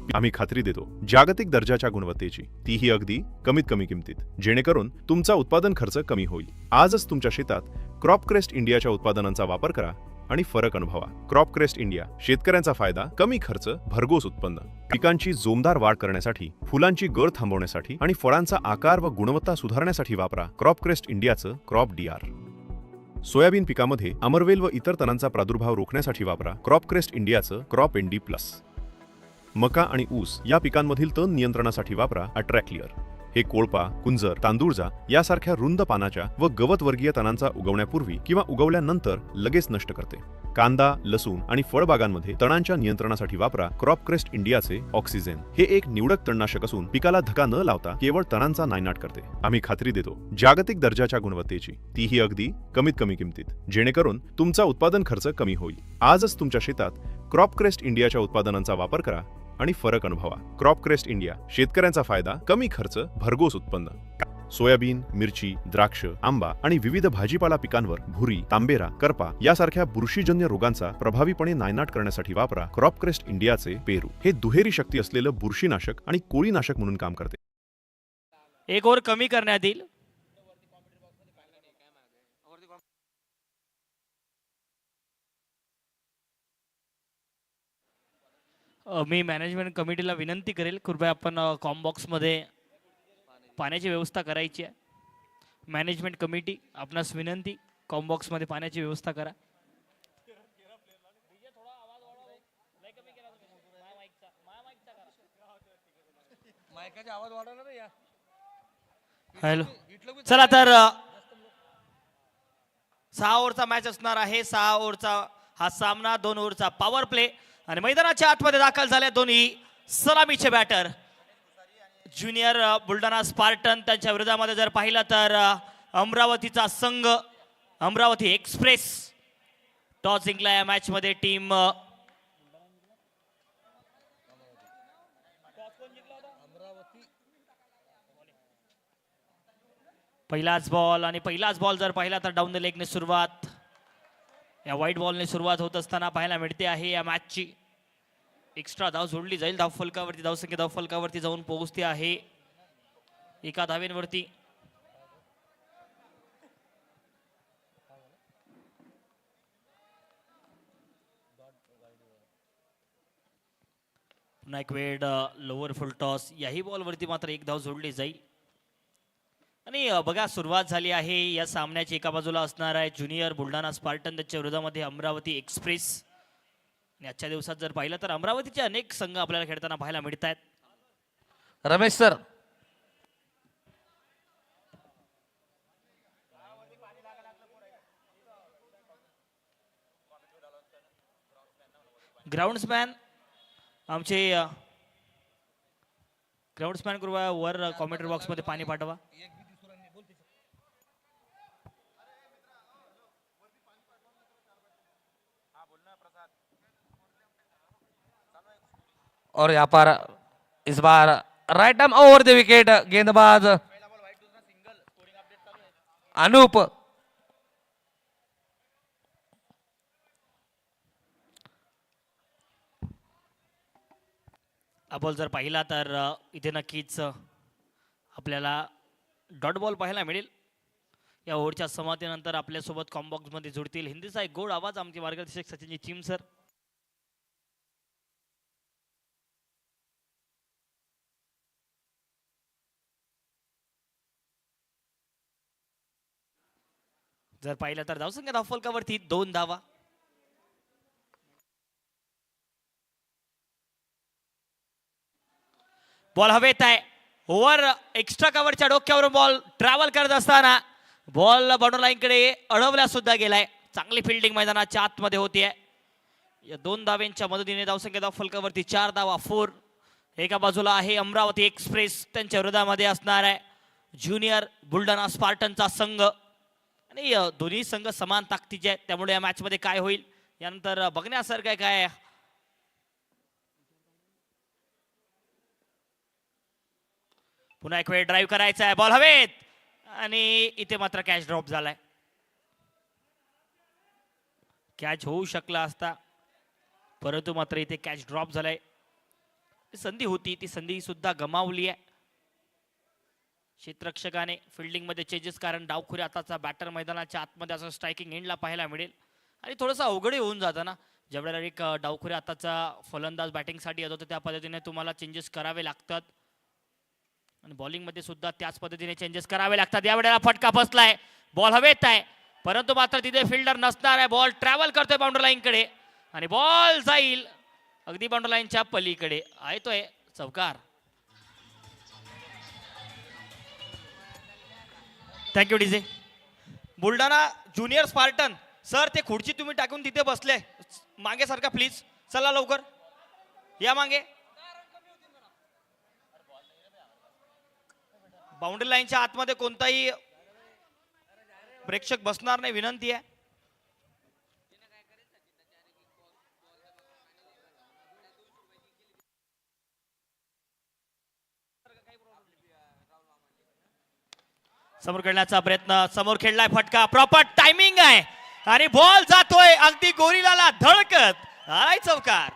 आम्ही खात्री देतो जागतिक दर्जाच्या गुणवत्तेची, तीही अगदी कमीत कमी किमतीत, जेणेकरून तुमचा उत्पादन खर्च कमी होईल. आजच तुमच्या शेतात क्रॉपक्रेस्ट इंडियाच्या उत्पादनांचा वापर करा आणि फरक अनुभवा. क्रॉपक्रेस्ट इंडिया, शेतकऱ्यांचा फायदा, कमी खर्च, भरघोस उत्पन्न. पिकांची जोमदार वाढ करण्यासाठी, फुलांची गळ थांबवण्यासाठी आणि फळांचा आकार व गुणवत्ता सुधारण्यासाठी वापरा क्रॉपक्रेस्ट इंडियाचं क्रॉप डीआर. सोयाबीन पिकामध्ये अमरवेल व इतर तणांचा प्रादुर्भाव रोखण्यासाठी वापरा क्रॉपक्रेस्ट इंडियाचं क्रॉप एनडी प्लस. मका आणि ऊस या पिकांमधील तण नियंत्रणासाठी वापरा अट्रॅक्लियर. हे कोळपा, कुंजर, तांदूळजा यासारख्या रुंद पानाच्या व गवतवर्गीय तणांचा उगवण्यापूर्वी किंवा उगवल्यानंतर लगेच नष्ट करते. कांदा, लसूण आणि फळबागांमध्ये तणांच्या नियंत्रणासाठी वापरा क्रॉपक्रेस्ट इंडियाचे ऑक्सिजन. हे एक निवडक तणनाशक असून पिकाला धक्का न लावता केवळ तणांचा नायनाट करते. आम्ही खात्री देतो जागतिक दर्जाच्या गुणवत्तेची, तीही अगदी कमीत कमी किमतीत, जेणेकरून तुमचा उत्पादन खर्च कमी होईल. आजच तुमच्या शेतात क्रॉपक्रेस्ट इंडियाच्या उत्पादनांचा वापर करा आणि फरक अनुभवा. क्रॉपक्रेस्ट इंडिया, शेतकऱ्यांचा फायदा, कमी खर्च, भरघोस उत्पन्न. सोयाबीन, मिरची, द्राक्ष, आंबा आणि विविध भाजीपाला पिकांवर भुरी, तांबेरा, करपा यासारख्या बुरशीजन्य रोगांचा प्रभावीपणे नायनाट करण्यासाठी वापरा क्रॉपक्रेस्ट इंडियाचे पेरू. हे दुहेरी शक्ती असलेलं बुरशीनाशक आणि कोळीनाशक म्हणून काम करते. एक ओव्हर कमी करण्यात येईल. मी मॅनेजमेंट कमिटीला विनंती करेल, कृपया आपण कॉम्बॉक्स मध्ये पाण्याची व्यवस्था करायची आहे. मॅनेजमेंट कमिटी, आपणास विनंती, कॉम्बॉक्स मध्ये पाण्याची व्यवस्था करा. हॅलो, चला तर 6 ओव्हरचा मॅच असणार आहे. 6 ओव्हरचा हा सामना, 2 ओव्हरचा पॉवर प्ले आणि मैदानाच्या आतमध्ये दाखल झाले दोन्ही सलामीचे बॅटर. ज्युनियर बुलढाणा स्पार्टन, त्यांच्या विरोधामध्ये जर पाहिलं तर अमरावतीचा संघ, अमरावती एक्सप्रेस. टॉस जिंकला या मॅच मध्ये टीम पहिलाच बॉल जर पाहिला तर डाऊन द लेगने सुरुवात, या व्हाईट बॉलने सुरुवात होत असताना पाहायला मिळते आहे या मॅचची. एक्स्ट्रा धाव जोडली जाईल. धावफलकावरती धावसंख्या धावफलकावरती जाऊन पोहोचते आहे 1 धावेवरती. पुन्हा एक वेळ लोअर फुल टॉस, याही बॉलवरती मात्र 1 धाव जोडली जाईल. आणि बघा, सुरुवात झाली आहे या सामन्याची. एका बाजूला असणार आहे ज्युनियर बुलढाणा स्पार्टन, त्याच्या विरोधामध्ये अमरावती एक्सप्रेस. आणि आजच्या दिवसात जर पाहिलं तर अमरावतीचे अनेक संघ आपल्याला खेळताना पाहायला मिळत आहेत. रमेश सर, ग्राउंड्समॅन, आमचे ग्राउंड्समॅन कृपया वर कॉमेंट्री बॉक्स मध्ये पाणी पाठवा. और यहाँ पर इस बार right arm over the wicket, गेंदबाज अनूप. हा बॉल जर पाहिला तर इथे नक्कीच आपल्याला डॉट बॉल पाहायला मिळेल. या ओव्हरच्या समाप्तीनंतर आपल्यासोबत कॉम्बॉक्स मध्ये जुळतील हिंदीचा एक गोड आवाज, आमचे मार्गदर्शक सचिनजी चिम सर. जर पाहिलं तर धावसंख्या धावफलकावरती 2 धावा. बॉल हवेत आहे. ओव्हर एक्स्ट्रा कव्हरच्या डोक्यावरून बॉल ट्रॅव्हल करत असताना बॉल बॉर्डर लाईनकडे अडवला सुद्धा गेलाय. चांगली फिल्डिंग मैदानाच्या आतमध्ये होतीये. या 2 धाव्यांच्या मदतीने धावसंख्या धावफलकावरती 4 धावा. 4. एका बाजूला आहे अमरावती एक्सप्रेस, त्यांच्या विरोधामध्ये असणार आहे ज्युनियर बुलढाणा स्पार्टनचा संघ. आणि दोन्ही संघ समान ताकदीचे आहेत, त्यामुळे या मॅच मध्ये काय होईल यानंतर बघण्यासारखं काय. पुन्हा एक वेळ ड्राईव्ह करायचा आहे, बॉल हवेत आणि इथे मात्र कॅच ड्रॉप झालाय. कॅच होऊ शकला असता, परंतु मात्र इथे कॅच ड्रॉप झालाय. संधी होती, ती संधी सुद्धा गमावली आहे. क्षेत्ररक्षकाने फिल्डिंग मध्ये चेंजेस, कारण डावखुरी आताचा बॅटर मैदानाच्या आतमध्ये असं स्ट्रायकिंग एंडला पाहायला मिळेल आणि थोडंसं अवघडही होऊन जातं ना. ज्यावेळेला एक डावखुरी आताचा फलंदाज बॅटिंगसाठी येतो तर त्या पद्धतीने तुम्हाला चेंजेस करावे लागतात आणि बॉलिंगमध्ये सुद्धा त्याच पद्धतीने चेंजेस करावे लागतात. यावेळेला फटका बसलाय, बॉल हवेत आहे, परंतु मात्र तिथे फिल्डर नसणार आहे. बॉल ट्रॅव्हल करतोय बाउंड्री लाईनकडे आणि बॉल जाईल अगदी बाउंड्री लाईनच्या पलीकडे. येतोय चौकार. Thank you DJ. Buldhana junior Spartan sir, ते खुर्ची तुम्ही टाकून तिथे बसले, मागे सारखा प्लीज. चला लवकर या मागे. बाउंड्री लाईनच्या आतमध्ये कोणताही प्रेक्षक बसणार नाही, विनंती आहे. समोर खेळण्याचा प्रयत्न, समोर खेळलाय फटका, प्रॉपर टायमिंग आहे आणि बॉल जातोय अगदी गोरिलाला धडकत. हाय चौकार.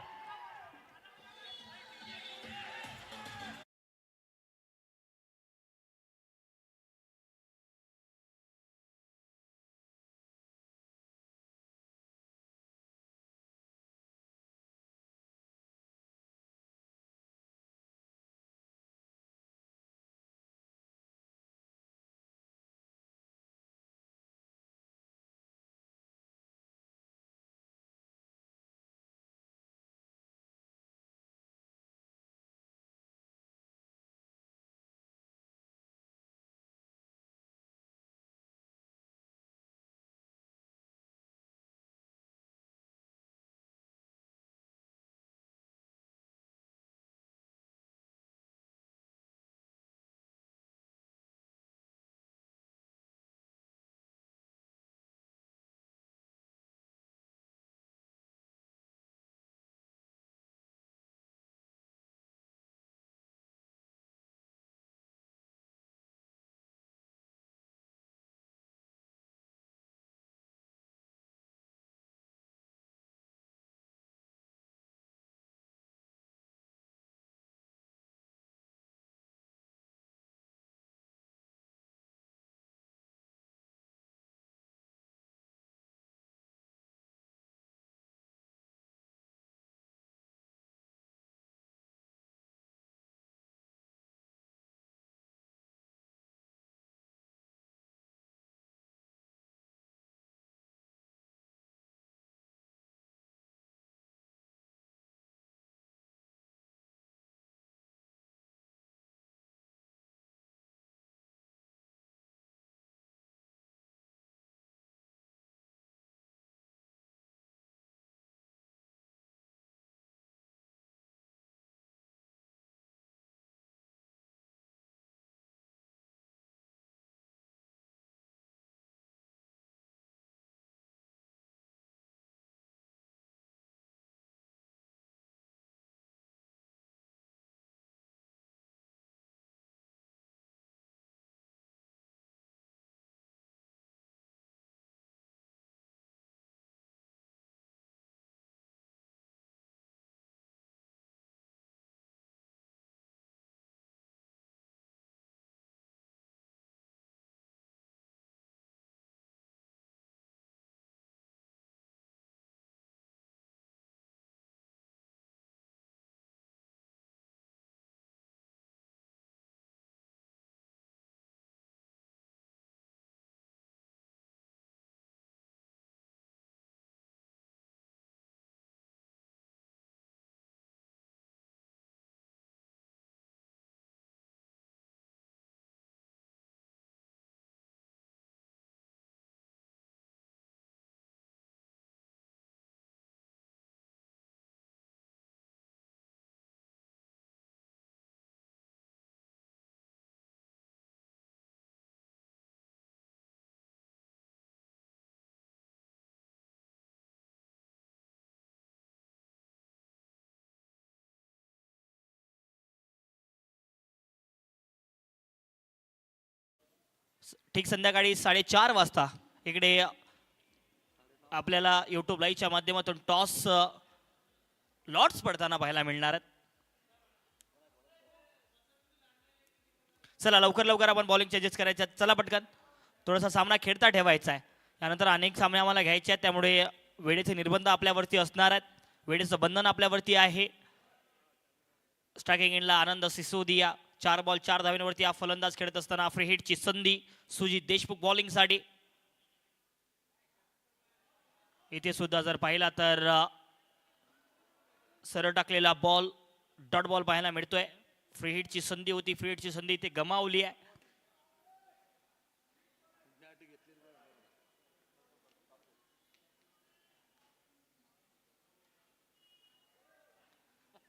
ठीक संध्याकाळी 4:30 वाजता इकडे आपल्याला यूट्यूब लाईव्हच्या माध्यमातून टॉस लॉर्ड्स पडताना पाहायला मिळणार आहेत. चला लवकर लवकर आपण बॉलिंग चेंजेस करायच्या आहेत. चला पटकन थोडासा सामना खेळता ठेवायचा आहे. त्यानंतर अनेक सामने आम्हाला घ्यायचे आहेत, त्यामुळे वेळेचे निर्बंध आपल्यावरती असणार आहेत. वेळेचं बंधन आपल्यावरती आहे. स्ट्रायकिंग एंडला आनंद सिसोदिया 4 बॉल 4 धाव्यांवरती हा फलंदाज खेळत असताना फ्री हिटची संधी सुजित देशमुख बॉलिंगसाठी. इथे सुद्धा जर पाहिला तर सरळ टाकलेला बॉल डॉट बॉल पाहायला मिळतोय. फ्री हिटची संधी होती, फ्री हिटची संधी इथे गमावली आहे.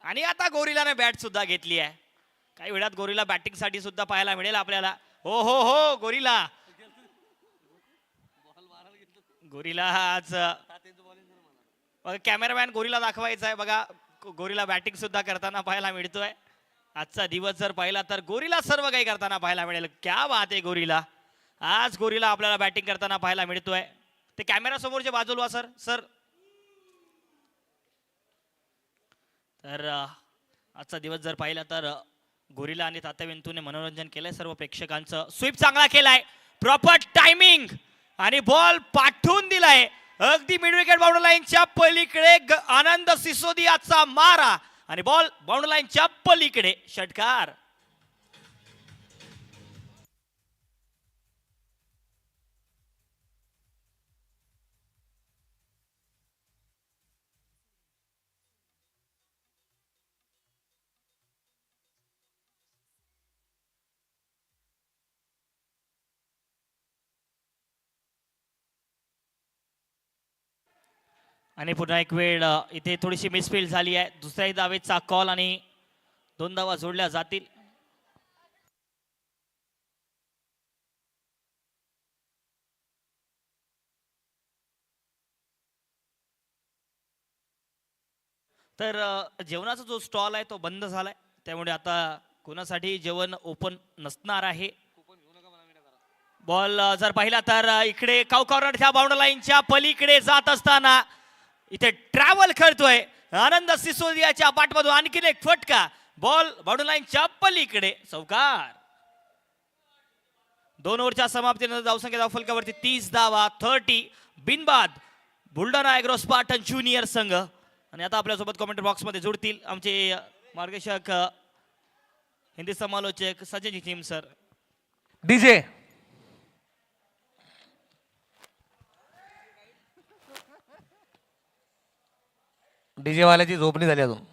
आणि आता गोरिलाने बॅट सुद्धा घेतली आहे. काही वेळात गोरिला बॅटिंग साठी सुद्धा पाहायला मिळेल आपल्याला. हो हो हो गोरिला गोरिला आज कॅमेरामॅन गोरिला दाखवायचा आहे बघा. गोरिला बॅटिंग सुद्धा करताना पाहायला मिळतोय. आजचा दिवस जर पाहिला तर गोरिला सर्व काही करताना पाहायला मिळेल. क्या बात आहे गोरिला. आज गोरिला आपल्याला बॅटिंग करताना पाहायला मिळतोय. ते कॅमेरा समोरचे बाजूला सर सर. तर आजचा दिवस जर पाहिला तर गोरिला आणि तात्या विंतूने मनोरंजन केलंय सर्व प्रेक्षकांचं. स्वीप चांगला केलाय, प्रॉपर टायमिंग आणि बॉल पाठवून दिलाय अगदी मिड विकेट बाउंड्री लाईनच्या पलीकडे. आनंद सिसोदियाचा मारा आणि बॉल बाउंड्री लाईनच्या पलीकडे षटकार. आणि पुन्हा एक वेळ इथे थोडीशी मिसफील्ड झाली आहे. दुसऱ्याही धावेचा कॉल आणि 2 धावा जोडल्या जातील. तर जेवणाचा जो स्टॉल आहे तो बंद झालाय, त्यामुळे आता कोणासाठी जेवण ओपन नसणार आहे. बॉल जर पाहिला तर इकडे काउ कॉर्नर ह्या बाउंड्री लाईनच्या पलीकडे जात असताना इथे ट्रॅव्हल करतोय आनंद सिसोदियाच्या पाठमधून. आणखीन एक फटका, बॉल बाउंड्री लाईनच्या पलीकडे चौकार. 2 ओव्हरच्या समाप्तीनंतर धावसंख्या धावफलकावरती 30 धावा 30 बिनबाद बुलढाणा ॲग्रो स्पार्टन ज्युनियर संघ. आणि आता आपल्यासोबत कमेंट बॉक्स मध्ये जोडतील आमचे मार्गदर्शक हिंदी समालोचक Sachin team sir. DJ DJ वाल्याची झोपणी झाली अजून.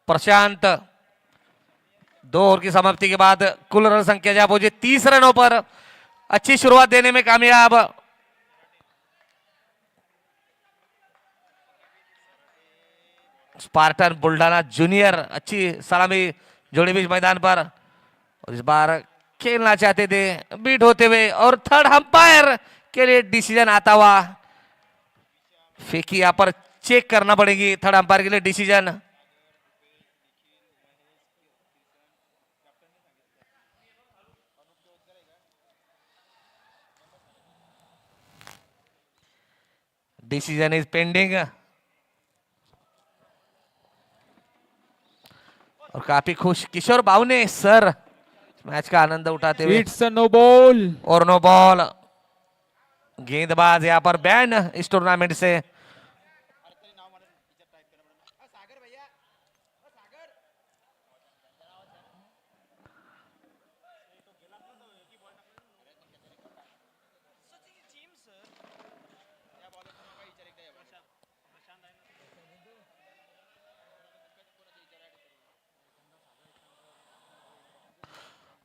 प्रशांत 2 ओवर की समाप्ति के बाद कुल रन संख्या जब पहुंचे 30 रनों पर अच्छी शुरुआत देने में कामयाब. स्पार्टन बुल्ढाना जूनियर अच्छी सलामी जोड़ी बीच मैदान पर. और इस बार खेलना चाहते थे बीट होते हुए और थर्ड अंपायर के लिए डिसीजन आता हुआ. फेंकी यहाँ पर चेक करना पड़ेगी थर्ड अंपायर के लिए डिसीजन. Decision is pending. और काफी खुश किशोर बावने सर मैच का आनंद उठाते हुए. इट्स अ नो बॉल और नो बॉल. गेंदबाज यहां पर बैन इस टूर्नामेंट से.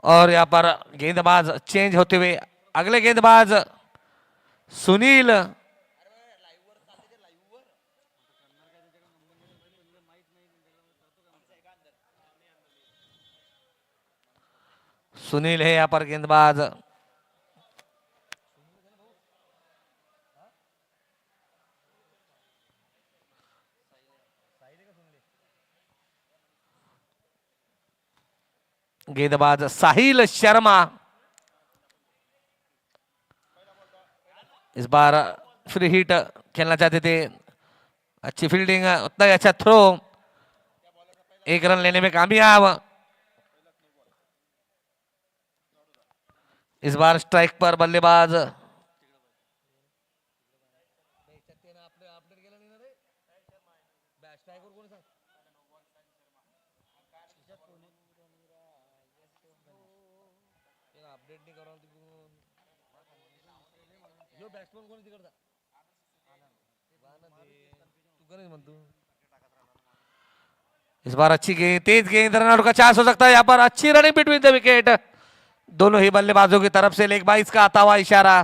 और यहां पर गेंदबाज चेंज होते हुए अगले गेंदबाज सुनील. सुनील है यहां पर गेंदबाज. गेंदबाज साहिल शर्मा इस बार फ्री हिट खेलना चाहते थे। अच्छी फील्डिंग, उतना ही अच्छा थ्रो, 1 रन लेने में कामयाब। इस बार स्ट्राइक पर बल्लेबाज इस बार अच्छी गेंद, तेज गेंद, रन आउट का चांस हो सकता है यहाँ पर। अच्छी रनिंग बिटवीन द विकेट, दोनों ही बल्लेबाजों की तरफ से लेग बाइस का आता हुआ इशारा।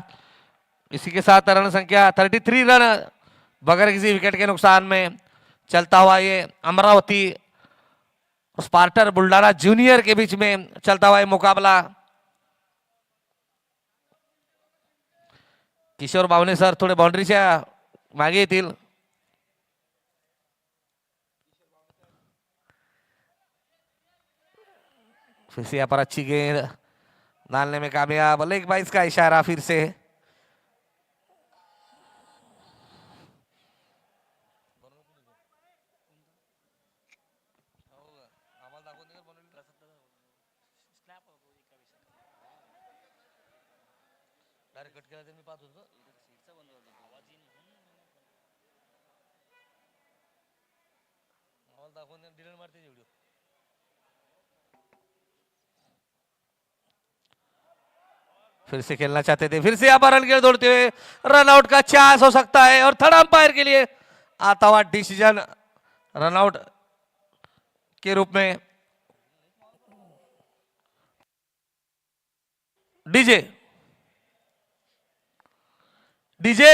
इसी के साथ रन संख्या 33 रन बगैर किसी विकेट के नुकसान में चलता हुआ ये अमरावती स्पार्टर बुल्डाना जूनियर के बीच में चलता हुआ ये मुकाबला। किशोर बावणे सर थोडे बाउंड्रीच्या मागे येतील। फिर से यहाँ पर अच्छी गेंद डालने में कामयाब, लेग बाइस का इशारा फिर से। फिर से खेलना चाहते थे, फिर से यहाँ पर रन गेंद दौड़ते हुए रन आउट का चांस हो सकता है और थर्ड अंपायर के लिए आता हुआ डिसीजन रन आउट के रूप में। DJ DJ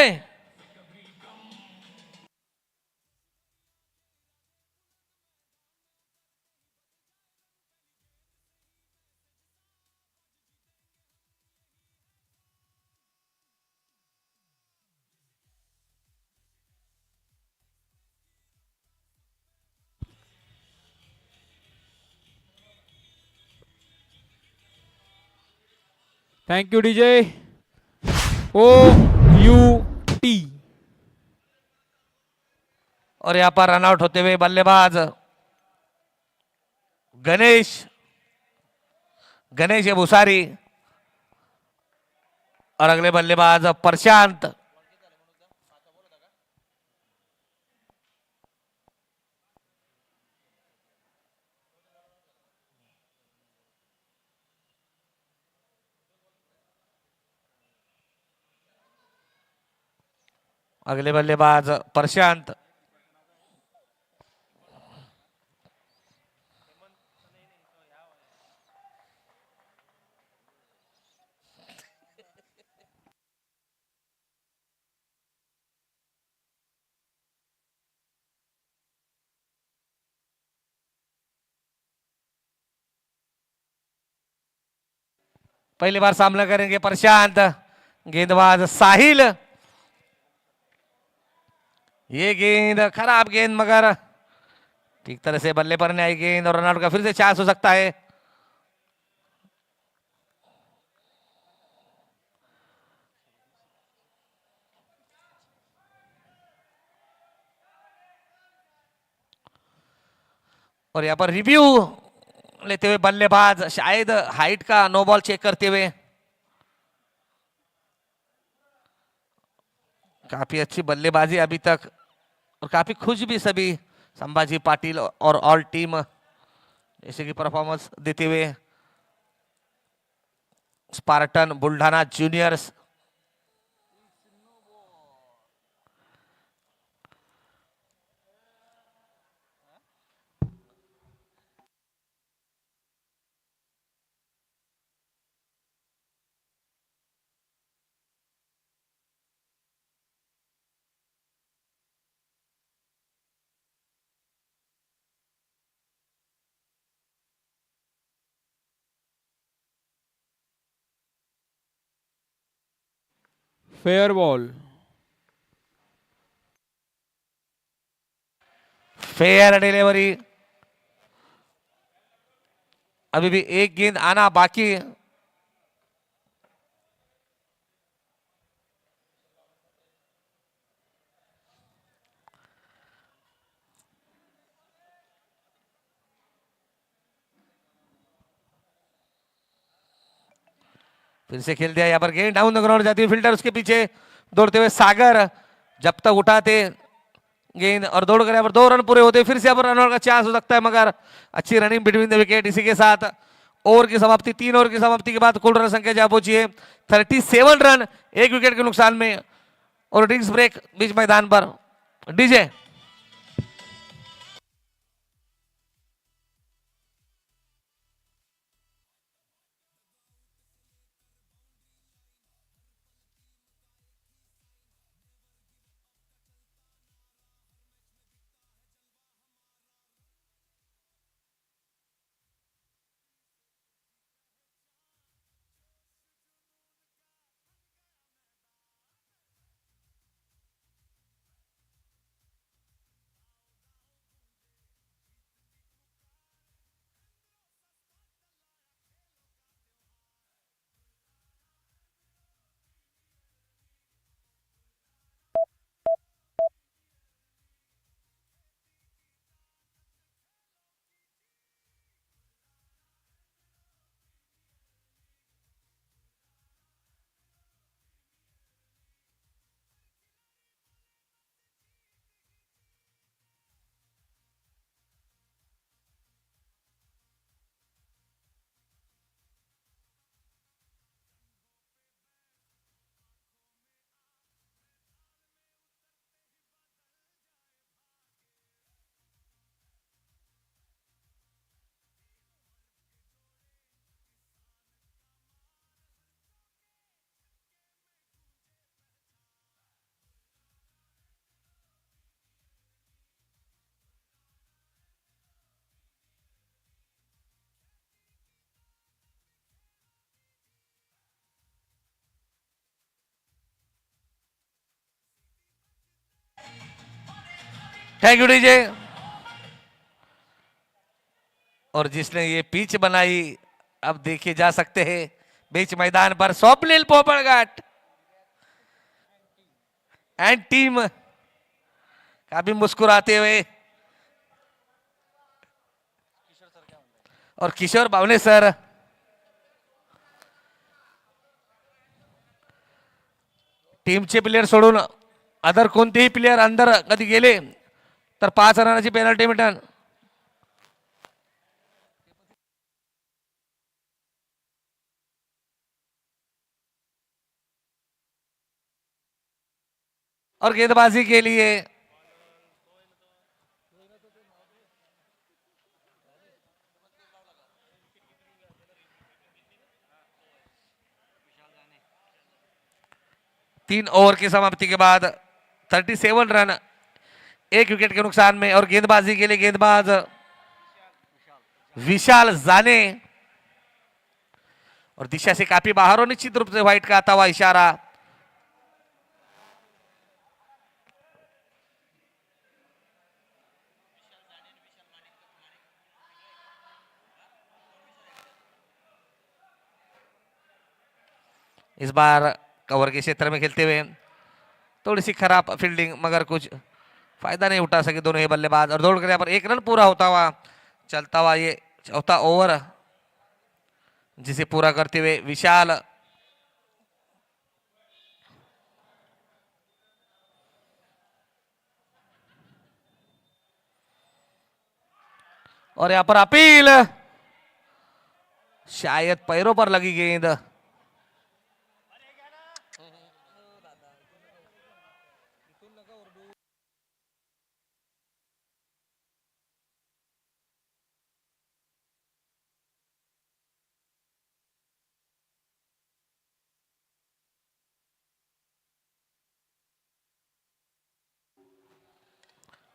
thank you DJ. O U T. और यहां पर रन आउट होते हुए बल्लेबाज गणेश गणेश भूसारी और अगले बल्लेबाज प्रशांत। अगले बल्लेबाज प्रशांत। पहली बार सामना करेंगे प्रशांत, गेंदबाज साहिल। ये गेंद खराब गेंद, मगर ठीक तरह से बल्ले पर नहीं आई गेंद और रन आउट का फिर से चांस हो सकता है। और यहां पर रिव्यू लेते हुए बल्लेबाज, शायद हाइट का नो बॉल चेक करते हुए। काफी अच्छी बल्लेबाजी अभी तक और काफी खुश भी सभी संभाजी पाटिल और ऑल टीम जैसे कि परफॉर्मेंस देते हुए Spartan Buldhana juniors. Fair ball. Fair delivery अभी भी एक गेंद आना बाकी है। फिर से खेल दिया यहाँ पर गेंद डाउन द ग्राउंड जाती है फील्डर उसके पीछे दौड़ते हुए सागर जब तक उठाते गेंद और दौड़ कर यहाँ पर 2 रन पूरे होते फिर से यहाँ पर रन का चांस हो सकता है मगर अच्छी रनिंग बिटवीन द विकेट। इसी के साथ ओवर की समाप्ति 3 ओवर की समाप्ति के बाद कुल रन संख्या जहां पहुंची है 37 रन 1 विकेट के नुकसान में और ड्रिंक्स ब्रेक बीच मैदान पर। DJ thank you DJ. और जिसने ये पिच बनाई अब देखे जा सकते हैं बीच मैदान पर स्वप्निल पोपड़घाट एंड टीम काफी मुस्कुराते हुए और किशोर बावने सर टीमचे प्लेयर सोडून अदर कोणतेही प्लेयर अंदर कधी गेले तर 5 रनाची पेनल्टी मिळणार। और गेंदबाजी के लिए तीन ओवर की समाप्ति के बाद 37 रन 1 विकेट के नुकसान में और गेंदबाजी के लिए गेंदबाज विशाल जाने और दिशा से काफी बाहर हो निश्चित रूप से व्हाइट का आता हुआ इशारा। इस बार कवर के क्षेत्र में खेलते हुए थोड़ी सी खराब फील्डिंग मगर कुछ फायदा नहीं उठा सके दोनों ही बल्लेबाज और दौड़ कर यहाँ पर 1 रन पूरा होता हुआ चलता हुआ ये चौथा ओवर जिसे पूरा करते हुए विशाल और यहाँ पर अपील शायद पैरों पर लगी गेंद।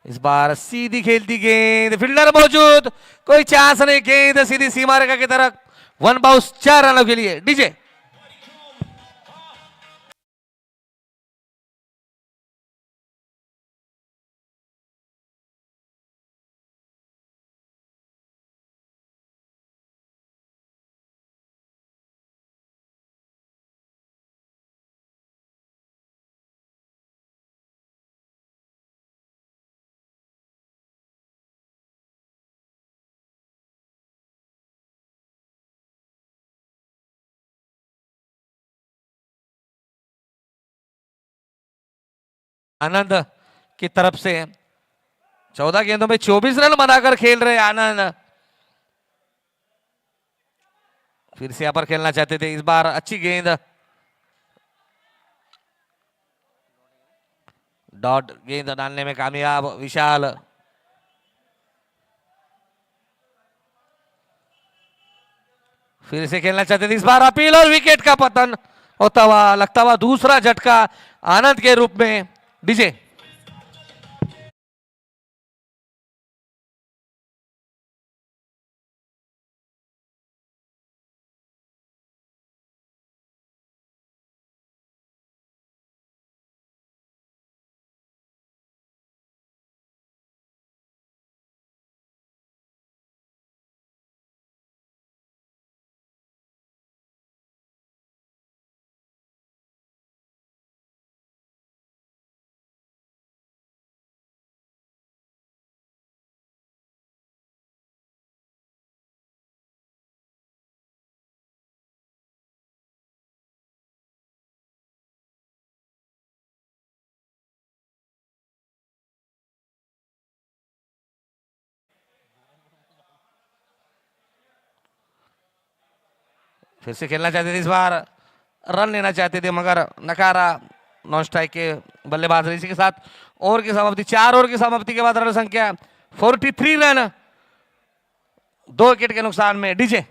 इस बार सीधी खेलती गेंद फील्डर मौजूद कोई चांस नहीं गेंद सीधी सीमा रेखा की तरफ 1 बाउंस 4 रनों के लिए। डीजे आनंद की तरफ से 14 गेंदों में 24 रन बनाकर खेल रहे आनंद। फिर से यहां पर खेलना चाहते थे, इस बार अच्छी गेंद, डॉट गेंद डालने में कामयाब विशाल। फिर से खेलना चाहते थे, इस बार अपील और विकेट का पतन होता हुआ, लगता हुआ दूसरा झटका आनंद के रूप में। डीजे फिर से खेलना चाहते थे, इस बार रन लेना चाहते थे मगर नकारा नॉन स्ट्राइक के बल्लेबाज। इसी के साथ ओवर की समाप्ति, 4 ओवर की समाप्ति के बाद रन संख्या 43 रन, 2 विकेट के नुकसान में। डीजे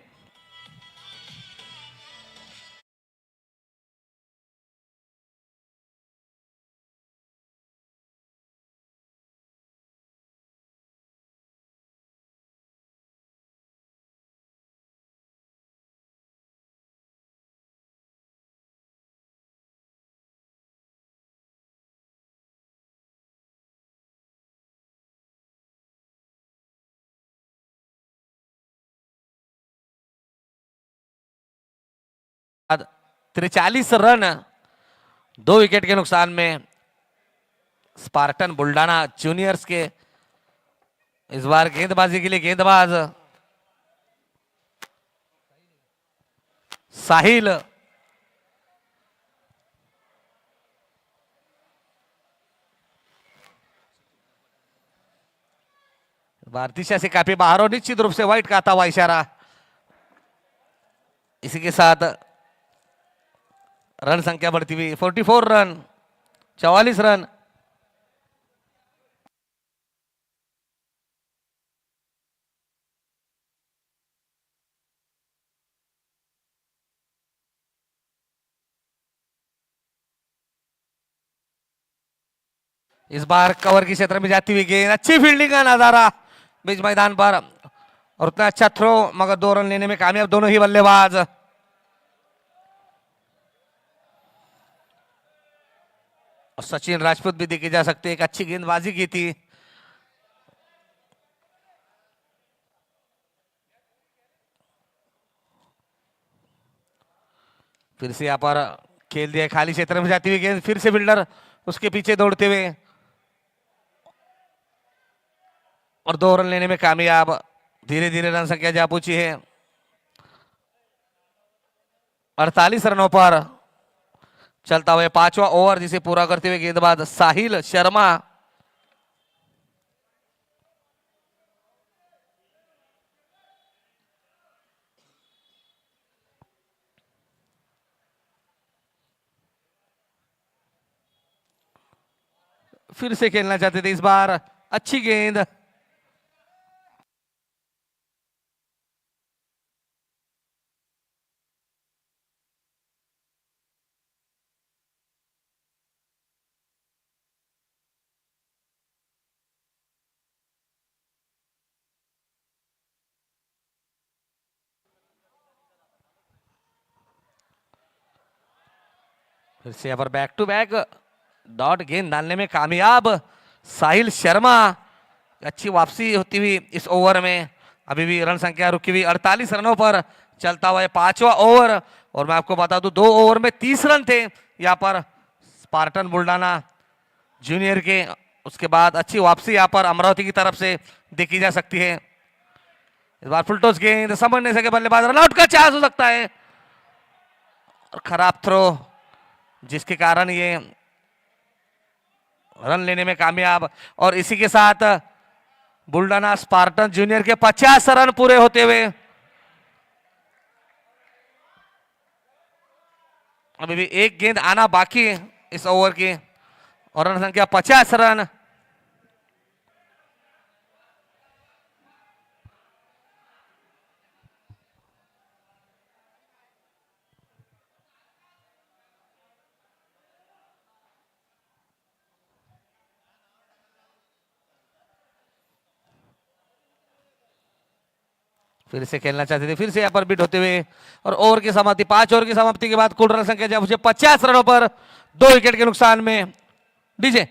बाद 43 रन, 2 विकेट के नुकसान में स्पार्टन बुल्डाना जूनियर्स के। इस बार गेंदबाजी के लिए गेंदबाज साहिल। दिशा से काफी बाहर और निश्चित रूप से व्हाइट का आता हुआ इशारा। इसी के साथ रन संख्या बढ़ती हुई 44 रन, 44 रन। इस बार कवर के क्षेत्र में जाती हुई गेंद, अच्छी फील्डिंग का नजारा बीच मैदान पर और उतना अच्छा थ्रो, मगर 2 रन लेने में कामयाब दोनों ही बल्लेबाज। और सचिन राजपूत भी देखे जा सकते, एक अच्छी गेंदबाजी की थी। फिर से यहां पर खेल दिया खाली क्षेत्र में जाती हुई गेंद, फिर से फील्डर उसके पीछे दौड़ते हुए और 2 रन लेने में कामयाब। धीरे धीरे रन संख्या जा पहुंची है 48 रनों पर। चलता हुआ 5वां ओवर जिसे पूरा करते हुए गेंदबाज साहिल शर्मा। फिर से खेलना चाहते थे, इस बार अच्छी गेंद, फिर से यहाँ पर बैक टू बैक डॉट गेंद डालने में कामयाब साहिल शर्मा। अच्छी वापसी होती हुई इस ओवर में। अभी भी रन संख्या रुकी हुई 48 रनों पर। चलता हुआ 5वां ओवर और मैं आपको बता दूं 2 ओवर में 30 रन थे यहाँ पर स्पार्टन बुल्डाना जूनियर के। उसके बाद अच्छी वापसी यहाँ पर अमरावती की तरफ से देखी जा सकती है। इस बार फुल टॉस गेंद, समझ नहीं सके बल्लेबाज, रनआउट का चांस हो सकता है और खराब थ्रो जिसके कारण ये रन लेने में कामयाब। और इसी के साथ बुल्डाना स्पार्टन जूनियर के 50 रन पूरे होते हुए अभी भी एक गेंद आना बाकी है इस ओवर की और रन संख्या 50 रन। फिर से खेलना चाहते थे, फिर से यहाँ पर बीट होते हुए और ओवर की समाप्ति, 5 ओवर की समाप्ति के बाद कुल रन संख्या जब 50 रनों पर 2 विकेट के नुकसान में डीजे।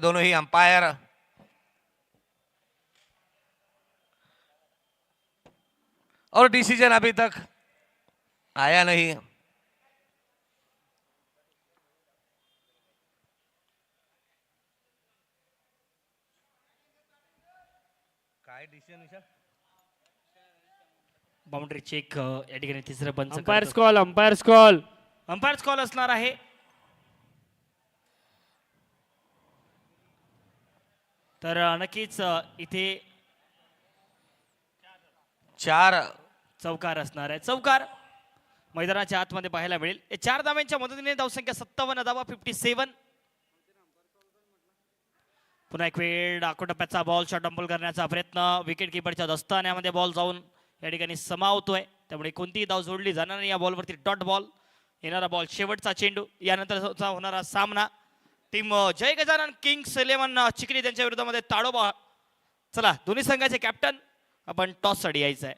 दोनों ही अंपायर और डिसीजन अभी तक आया नहीं। काय डिसिजन विचार बाउंड्री चेक या ठिकाणी तिसरं पंच umpires call, umpires call. Umpires call असणार आहे. तर नक्कीच इथे 4 चौकार असणार आहे. चौकार मैदानाच्या आतमध्ये पाहायला मिळेल. या 4 धावांच्या मदतीने धावसंख्या 57 धावा 57. पुन्हा एक वेळ टप्प्याचा बॉल शॉट डंपल करण्याचा प्रयत्न. विकेट किपरच्या दस्तान्यामध्ये बॉल जाऊन या ठिकाणी समावतोय, त्यामुळे कोणतीही धाव जोडली जाणार नाही. या बॉलवरती डॉट बॉल. येणारा बॉल शेवटचा चेंडू. यानंतर होणारा सामना टीम जय गजानन किंग्स 11 चिखली त्यांच्या विरोधामध्ये ताडोबा. चला दोन्ही संघाचे कॅप्टन आपण टॉस साठी यायचं आहे.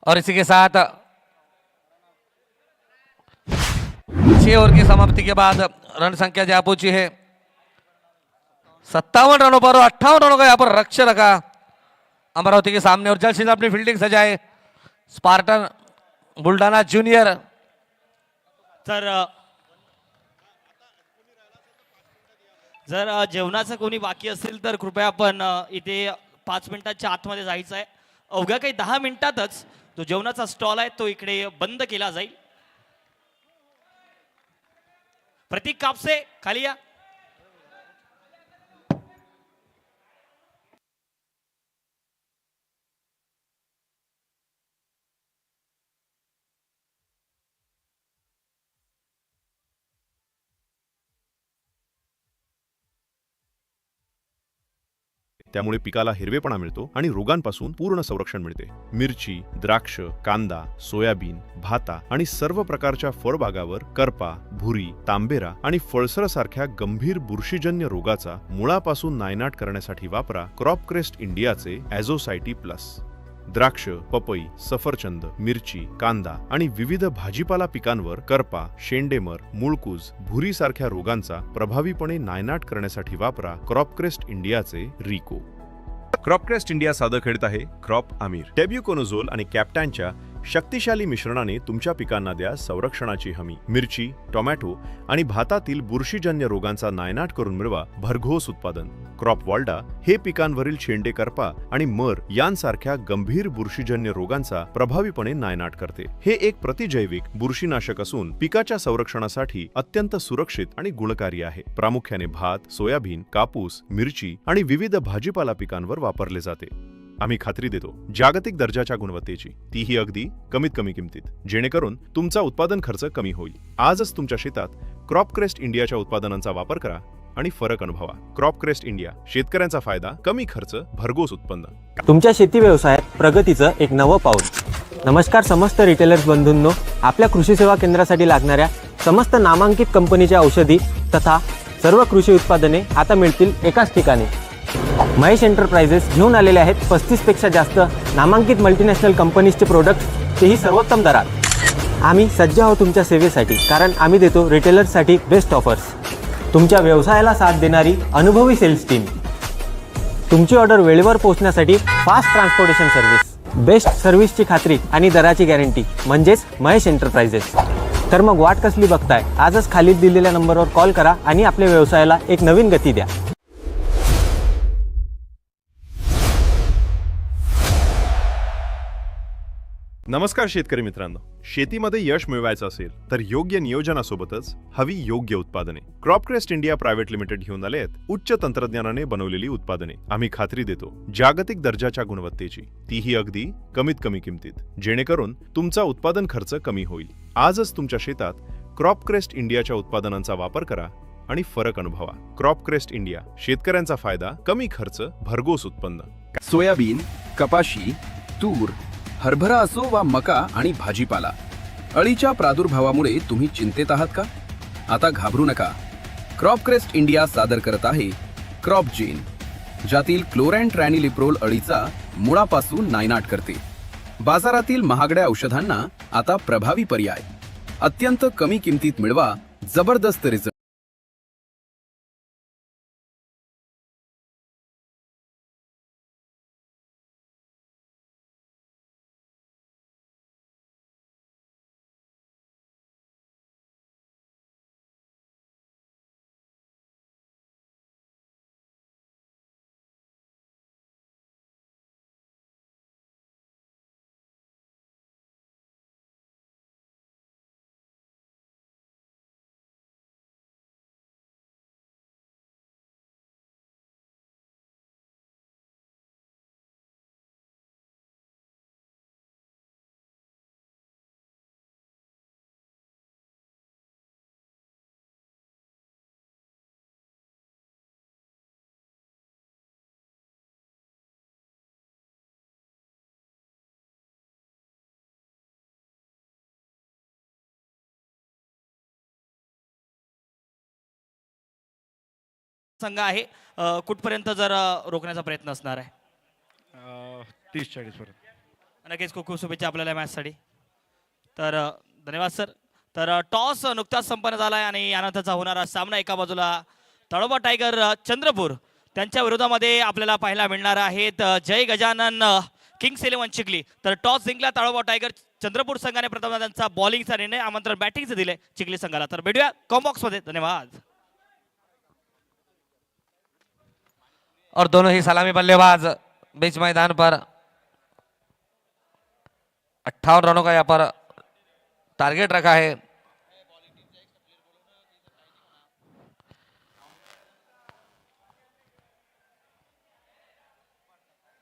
और इसी के साथ 6 ओवर की समाप्ति के बाद रन संख्या जा पहुंची है 57 रनों पर और 58 रनों का यहाँ पर लक्ष्य रखा अमरावती के सामने और जल्द से जल्द अपनी फील्डिंग सजाए स्पार्टन बुलढाणा जूनियर. तर जर जेवणाचं कोणी बाकी असेल तर कृपया आपण इथे 5 मिनिटांच्या आतमध्ये जायचं आहे. अवघ्या काही 10 मिनिटातच जो जेवणाचा स्टॉल आहे तो इकडे बंद केला जाईल. प्रतीक कापसे खाली या. त्यामुळे पिकाला हिरवेपणा मिळतो आणि रोगांपासून पूर्ण संरक्षण मिळते. मिरची, द्राक्ष, कांदा, सोयाबीन, भाता आणि सर्व प्रकारच्या फळबागावर करपा, भुरी, तांबेरा आणि फळसर सारख्या गंभीर बुरशीजन्य रोगाचा मुळापासून नायनाट करण्यासाठी वापरा क्रॉपक्रेस्ट इंडियाचे ॲझोसायटी प्लस. द्राक्ष, पपई, सफरचंद, मिरची, कांदा आणि विविध भाजीपाला पिकांवर करपा, शेंडेमर, मुळकूज, भुरी सारख्या रोगांचा प्रभावीपणे नायनाट करण्यासाठी वापरा क्रॉपक्रेस्ट इंडियाचे रिको. क्रॉपक्रेस्ट इंडिया सादर खेळत आहे क्रॉप आमिर. टेब्युकोनोझोल आणि कॅप्टॅनच्या शक्तिशाली मिश्रणाने तुमच्या पिकांना द्या संरक्षणाची हमी. मिरची, टोमॅटो आणि भातातील बुरशीजन्य रोगांचा नायनाट करून मिळवा भरघोस उत्पादन. क्रॉप वॉल्डा हे पिकांवरील शेंडे, करपा आणि मर यांसारख्या गंभीर बुरशीजन्य रोगांचा प्रभावीपणे नायनाट करते. हे एक प्रतिजैविक बुरशीनाशक असून पिकाच्या संरक्षणासाठी अत्यंत सुरक्षित आणि गुणकारी आहे. प्रामुख्याने भात, सोयाबीन, कापूस, मिरची आणि विविध भाजीपाला पिकांवर वापरले जाते. आम्ही खात्री देतो जागतिक दर्जाच्या गुणवत्तेची, तीही अगदी कमीत कमी किमतीत, जेणेकरून तुमचा उत्पादन खर्च कमी होईल. आजच तुमच्या शेतात क्रॉपक्रेस्ट इंडियाच्या उत्पादनांचा वापर करा आणि फरक अनुभवा. क्रॉपक्रेस्ट इंडिया, शेतकऱ्यांचा फायदा, कमी खर्च, भरघोस उत्पन्न. तुमच्या शेती व्यवसायात प्रगतीचं एक नवं पाऊल. नमस्कार समस्त रिटेलर्स बंधूंनो, आपल्या कृषी सेवा केंद्रासाठी लागणाऱ्या समस्त नामांकित कंपनीच्या औषधी तथा सर्व कृषी उत्पादने आता मिळतील एकाच ठिकाणी. महेश एंटरप्राइजेस घेऊन आलेले आहेत 35 पेक्षा जास्त नामांकित मल्टीनॅशनल कंपनीजचे प्रोडक्ट, तेही सर्वोत्तम दरात. आम्ही सज्ज आहोत तुमच्या सेवेसाठी, कारण आम्ही देतो रिटेलर्ससाठी बेस्ट ऑफर्स. तुमच्या व्यवसायाला साथ देणारी अनुभवी सेल्स टीम, तुमची ऑर्डर वेळेवर पोहोचण्यासाठी फास्ट ट्रान्सपोर्टेशन सर्व्हिस, बेस्ट सर्व्हिसची खात्री आणि दराची गॅरंटी म्हणजेच महेश एंटरप्राइजेस. तर मग वाट कसली बघताय? आजच खाली दिलेल्या नंबरवर कॉल करा आणि आपल्या व्यवसायाला एक नवीन गती द्या. नमस्कार शेतकरी मित्रांनो, शेतीमध्ये यश मिळवायचं असेल तर योग्य नियोजनासोबतच हवी योग्य उत्पादने. क्रॉपक्रेस्ट इंडिया प्रायव्हेट लिमिटेड घेऊन आले आहेत उच्च तंत्रज्ञानाने बनवलेली उत्पादने. आम्ही खात्री देतो जागतिक दर्जाच्या गुणवत्तेची, तीही अगदी कमीत कमी किमतीत, जेणेकरून तुमचा उत्पादन खर्च कमी होईल. आजच तुमच्या शेतात क्रॉपक्रेस्ट इंडियाच्या उत्पादनांचा वापर करा आणि फरक अनुभवा. क्रॉपक्रेस्ट इंडिया, शेतकऱ्यांचा फायदा, कमी खर्च, भरघोस उत्पन्न. सोयाबीन, कपाशी, तूर, हरभरा असो वा मका आणि भाजीपाला, अळीच्या प्रादुर्भावामुळे तुम्ही चिंतेत आहात का? आता घाबरू नका. क्रॉपक्रेस्ट इंडिया सादर करत आहे क्रॉपजेन, ज्यातील क्लोरॅन-ट्रॅनिलिप्रोल अळीचा मुळापासून नायनाट करते. बाजारातील महागड्या औषधांना आता प्रभावी पर्याय. अत्यंत कमी किमतीत मिळवा जबरदस्त रिझल्ट. संघ आहे कुठपर्यंत जर रोखण्याचा प्रयत्न असणार आहे? 30-40 पर्यंत. नक्कीच खूप खूप शुभेच्छा आपल्याला मॅचसाठी. तर धन्यवाद सर. तर टॉस नुकताच संपन्न झाला आहे आणि यानंतरचा होणारा सामना एका बाजूला तळोबा टायगर चंद्रपूर त्यांच्या विरोधामध्ये आपल्याला पाहायला मिळणार आहेत जय गजानन किंग्स 11 चिखली. तर टॉस जिंकला तळोबा टायगर चंद्रपूर संघाने. प्रथम त्यांचा बॉलिंगचा निर्णय, आमंत्रण बॅटिंगचं दिले चिखली संघाला. तर भेटूया कॉम्बॉक्समध्ये. धन्यवाद. और दोनों ही सलामी बल्लेबाज बीच मैदान पर 58 रनों का यहाँ पर टारगेट रखा है.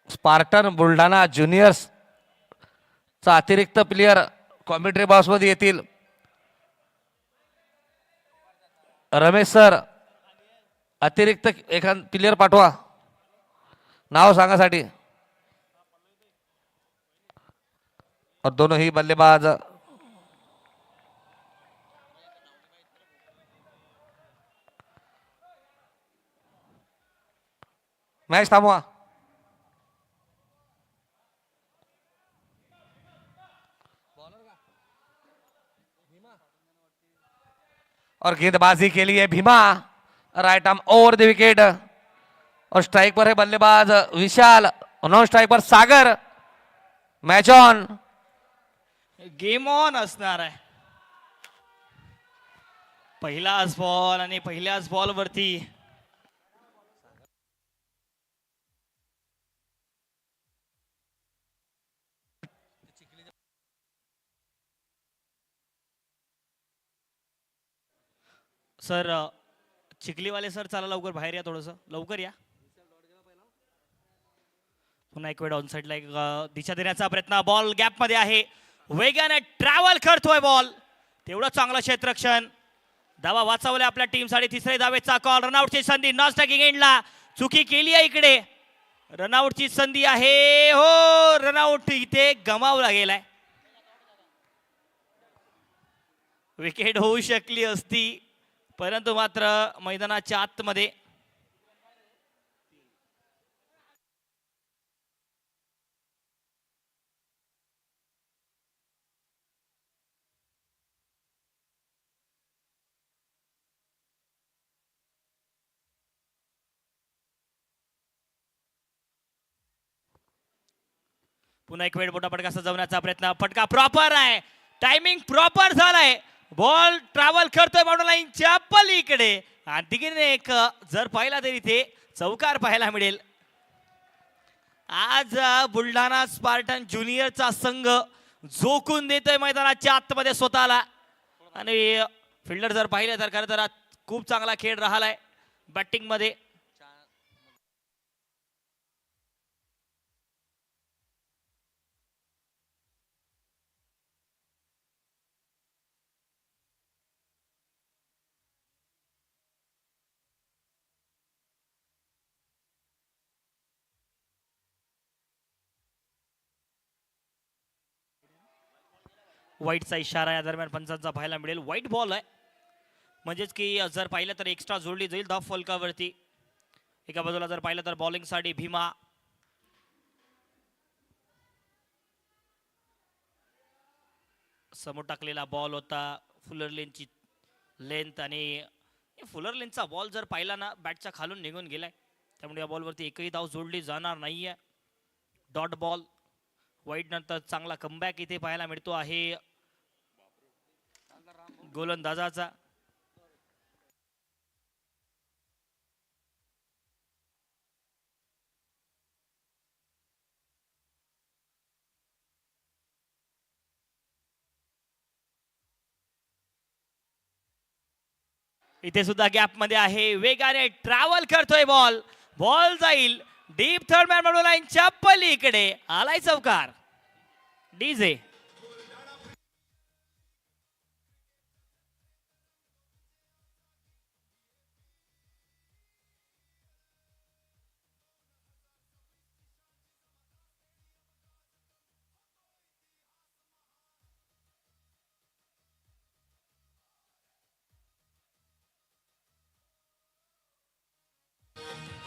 स्पार्टन बुलढाणा ज्युनियर्स चा अतिरिक्त प्लेयर कॉमेंट्री बॉक्स मध्ये येतील. रमेश सर, अतिरिक्त एखाद प्लेयर पाठवा नाव सांगासाठी. और दोनों ही बल्लेबाज मॅच थांबवा. और गेंदबाजी के लिए Bhima right arm over the wicket. और स्ट्राइक पर है बल्लेबाज विशाल, नॉन स्ट्राइक पर Sagar. Match on. Game on असणार आहे. पहिलाच बॉल आणि पहिल्याच बॉल वरती सर चिखलीवाले सर, चला लवकर बाहेर या, थोडंसं लवकर या. पुन्हा एक वेळ ऑन साईडला एक दिशा देण्याचा प्रयत्न. बॉल गॅप मध्ये आहे, वेगाने ट्रॅव्हल करतोय बॉल. तेवढं चांगलं क्षेत्ररक्षण. धावा वाचवल्या आपल्या टीमसाठी. तिसरे धावेचा कॉल. रनआउटची संधी. नॉन स्ट्रायकिंग एंडला चुकी केली आहे इकडे. रनआउटची संधी आहे. हो, रनआउट इथे गमावला गेलाय. विकेट होऊ शकली असती, परंतु मात्र मैदानाच्या आतमध्ये पुन्हा एक वेळ मोठा फटका सजवण्याचा प्रयत्न. फटका प्रॉपर आहे, टायमिंग प्रॉपर झालाय. बॉल ट्रॅव्हल करतोय बाउंड्री लाईनच्या पलीकडे आणि तिकडे एक जर पाहिला तरी ते चौकार पाहायला मिळेल. आज बुलढाणा स्पार्टन ज्युनियरचा संघ झोकून देतोय मैदानाच्या आतमध्ये स्वतःला. आणि फिल्डर जर पाहिले तर खरं तर खूप चांगला खेळ राहिलाय बॅटिंग मध्ये. वाईटचा इशारा या दरम्यान पंचांचा पाहायला मिळेल. वाईट बॉल आहे म्हणजेच की जर पाहिलं तर एक्स्ट्रा जोडली जाईल धाव फलकावरती. एका बाजूला जर पाहिलं तर बॉलिंगसाठी भीमा, समोर टाकलेला बॉल होता फुलर लेनची लेंथ, आणि फुलर लेनचा बॉल जर पाहिला ना बॅटच्या खालून निघून गेलाय, त्यामुळे या बॉलवरती एकही धाव जोडली जाणार नाहीये. Dot ball. वाईड नंतर चांगला कमबॅक इथे पाहायला मिळतो आहे गोलंदाजाचा. इथे सुद्धा गॅप मध्ये आहे, वेगाने ट्रॅव्हल करतोय बॉल. बॉल जाईल डीप थर्ड मॅन बॉल लाईनच्या पलीकडे. आलाय चौकार. डीजे.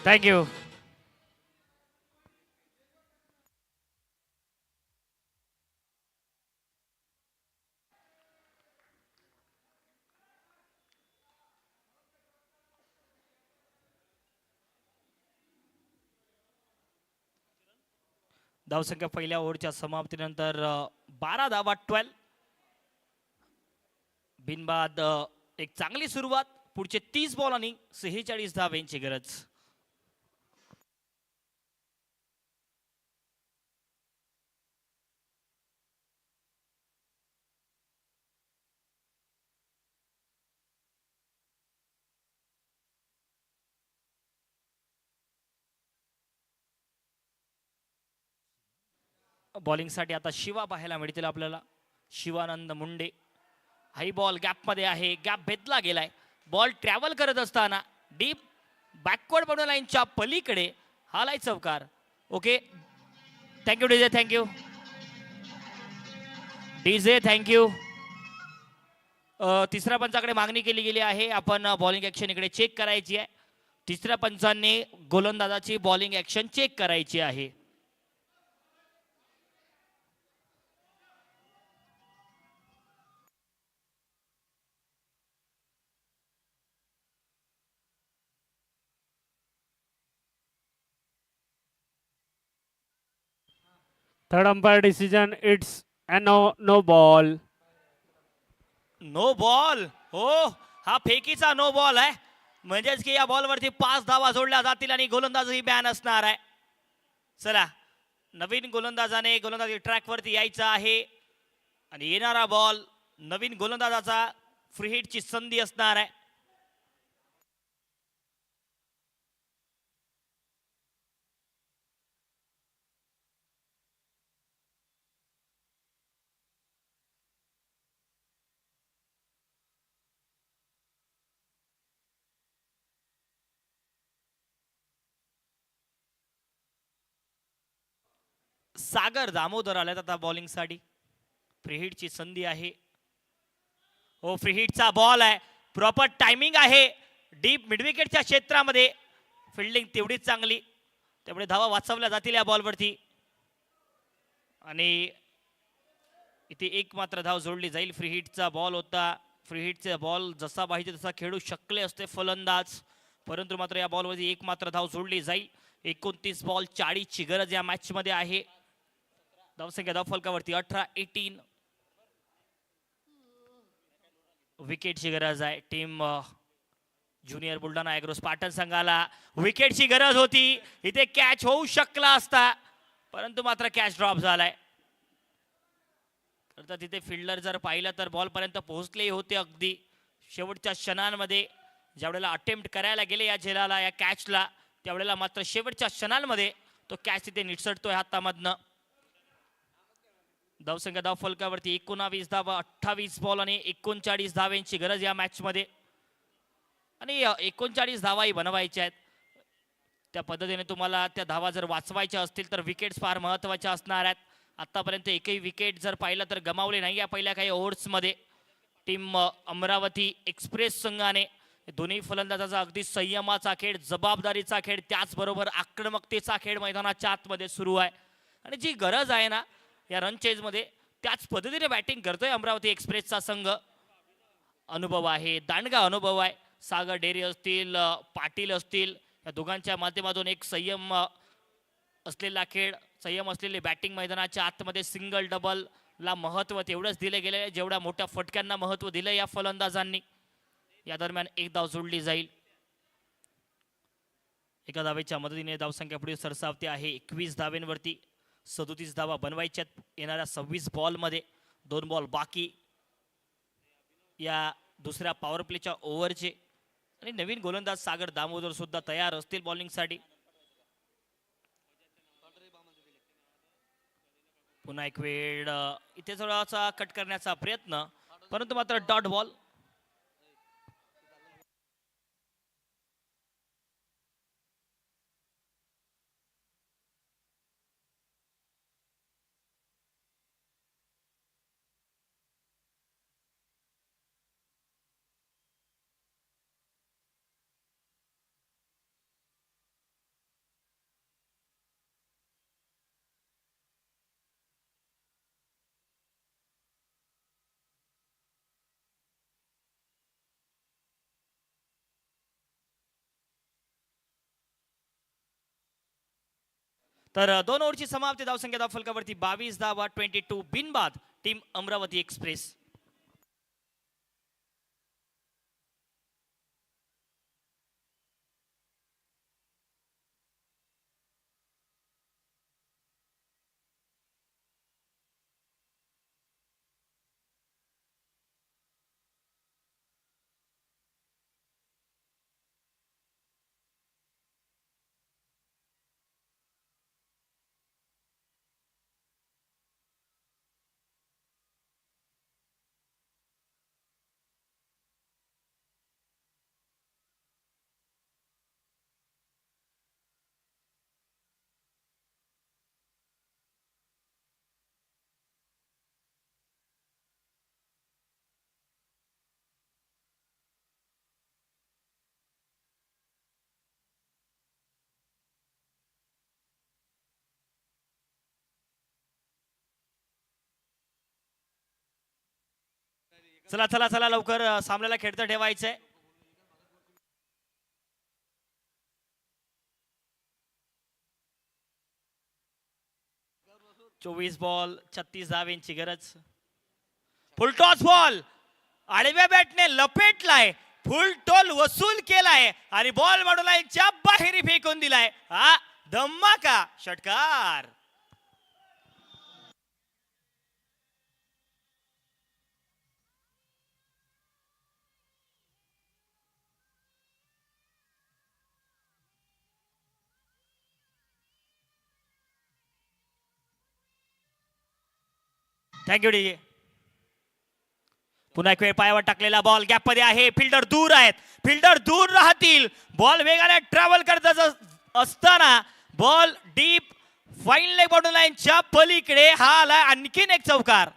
थँक्यू. धावसंख्या पहिल्या ओव्हरच्या समाप्तीनंतर 12 धावा 12. बिनबाद एक चांगली सुरुवात. पुढचे 30 बॉल आणि 46 धावांची गरज. बॉलिंगसाठी आता शिवा पाहायला मिळतील आपल्याला. शिवानंद मुंडे. हाई बॉल गॅपमध्ये आहे, गॅप भेदला गेलाय. बॉल ट्रॅव्हल करत असताना डीप बॅकवर्ड बॉर्डर लाईनच्या पलीकडे हालाय चौकार. Okay, thank you DJ. Thank you DJ. Thank you. तिसऱ्या पंचाकडे मागणी केली गेली आहे. आपण बॉलिंग ऍक्शन इकडे चेक करायची आहे. तिसऱ्या पंचांनी गोलंदाजाची बॉलिंग ऍक्शन चेक करायची आहे. Third umpire decision, it's a no ball. No ball. हो, हा फेकीचा नो बॉल आहे. म्हणजेच की या बॉलवरती 5 धावा जोडल्या जातील आणि गोलंदाजही बॅन असणार आहे. चला, नवीन गोलंदाजाने गोलंदाजी ट्रॅकवरती यायचं आहे आणि येणारा बॉल नवीन गोलंदाजाचा फ्री हिटची संधी असणार आहे. सागर दामोदर आल्यात आता बॉलिंगसाठी. फ्री हिटची संधी आहे. हो, फ्री हिटचा बॉल आहे. प्रॉपर टायमिंग आहे. डीप मिडविकेटच्या क्षेत्रामध्ये फिल्डिंग तेवढीच चांगली, त्यामुळे धावा वाचवल्या जातील या बॉलवरती. आणि इथे एक मात्र धाव जोडली जाईल. फ्री हिटचा बॉल होता. फ्री हिटचा बॉल जसा पाहिजे तसा खेळू शकले असते फलंदाज, परंतु मात्र या बॉलवरती एक मात्र धाव जोडली जाईल. 29 बॉल 40 ची गरज या मॅच मध्ये आहे. धावसंख्या धाव फलकावरती 18-18. विकेटची गरज आहे. Team junior Buldhana agro Spartan संघाला विकेटची गरज होती. इथे कॅच होऊ शकला असता, परंतु मात्र कॅच ड्रॉप झालाय. तर तिथे फिल्डर जर पाहिलं तर बॉल पर्यंत पोहोचले होते अगदी शेवटच्या क्षणांमध्ये. ज्यावेळेला अटेम्प्ट करायला गेले या झेलाला, या कॅचला, त्यावेळेला मात्र शेवटच्या क्षणांमध्ये तो कॅच तिथे निसटतोय हातामधनं. धावसंख्या धाव फलकावरती 19 धावा 28 बॉल आणि 39 धावांची गरज या मॅच मध्ये. आणि 39 धावाही बनवायच्या आहेत. त्या पद्धतीने तुम्हाला त्या धावा जर वाचवायच्या असतील तर विकेट्स फार महत्त्वाच्या असणार आहेत. आतापर्यंत एकही विकेट जर पाहिलं तर गमावले नाही या पहिल्या काही ओव्हर्समध्ये. टीम अमरावती एक्सप्रेस संघाने दोन्ही फलंदाजाचा अगदी संयमाचा खेळ, जबाबदारीचा खेळ, त्याचबरोबर आक्रमकतेचा खेळ मैदानाच्या आतमध्ये सुरू आहे. आणि जी गरज आहे ना या रन चेजमध्ये, त्याच पद्धतीने बॅटिंग करतोय अमरावती एक्सप्रेसचा संघ. अनुभव आहे, दांडगा अनुभव आहे. सागर डेरी असतील, पाटील असतील, या दोघांच्या माध्यमातून एक संयम असलेला खेळ, संयम असलेली बॅटिंग मैदानाच्या आतमध्ये. सिंगल डबल ला महत्त्व तेवढंच दिले गेले जेवढ्या मोठ्या फटक्यांना महत्त्व दिलं या फलंदाजांनी. या दरम्यान एक धाव जोडली जाईल. एका धावेच्या मदतीने धावसंख्या पुढे सरसावते आहे 21 धावेंवरती. 37 धावा बनवायच्यात येणाऱ्या 26 बॉलमध्ये. 2 बॉल बाकी या दुसऱ्या पॉवर प्लेच्या ओव्हरचे. आणि नवीन गोलंदाज सागर दामोदर सुद्धा तयार असतील बॉलिंगसाठी. पुन्हा एक वेळ इथे थोडासा कट करण्याचा प्रयत्न, परंतु मात्र डॉट बॉल. तर 2 ओव्हरची समाप्ती. धावसंख्या धावफलकावरती 22 धावा, 22 बिनबाद टीम अमरावती एक्सप्रेस. चला चला चला लवकर सामन्याला खेळतं ठेवायचंय. चोवीस बॉल 36 धावेंची गरज. फुलटॉस बॉल आडव्या बॅटने लपेटलाय, फुल टॉल वसूल केलाय आणि बॉल लाईनच्या बाहेर फेकून दिलाय. हा धमाका षटकार. Thank you D. पुन्हा एक वेळ पायावर टाकलेला बॉल गॅप मध्ये आहे. फिल्डर दूर आहेत, फिल्डर दूर राहतील. बॉल वेगाने ट्रॅव्हल करत असताना ball deep fine leg border लाईनच्या पलीकडे. हा आलाय आणखीन एक चौकार.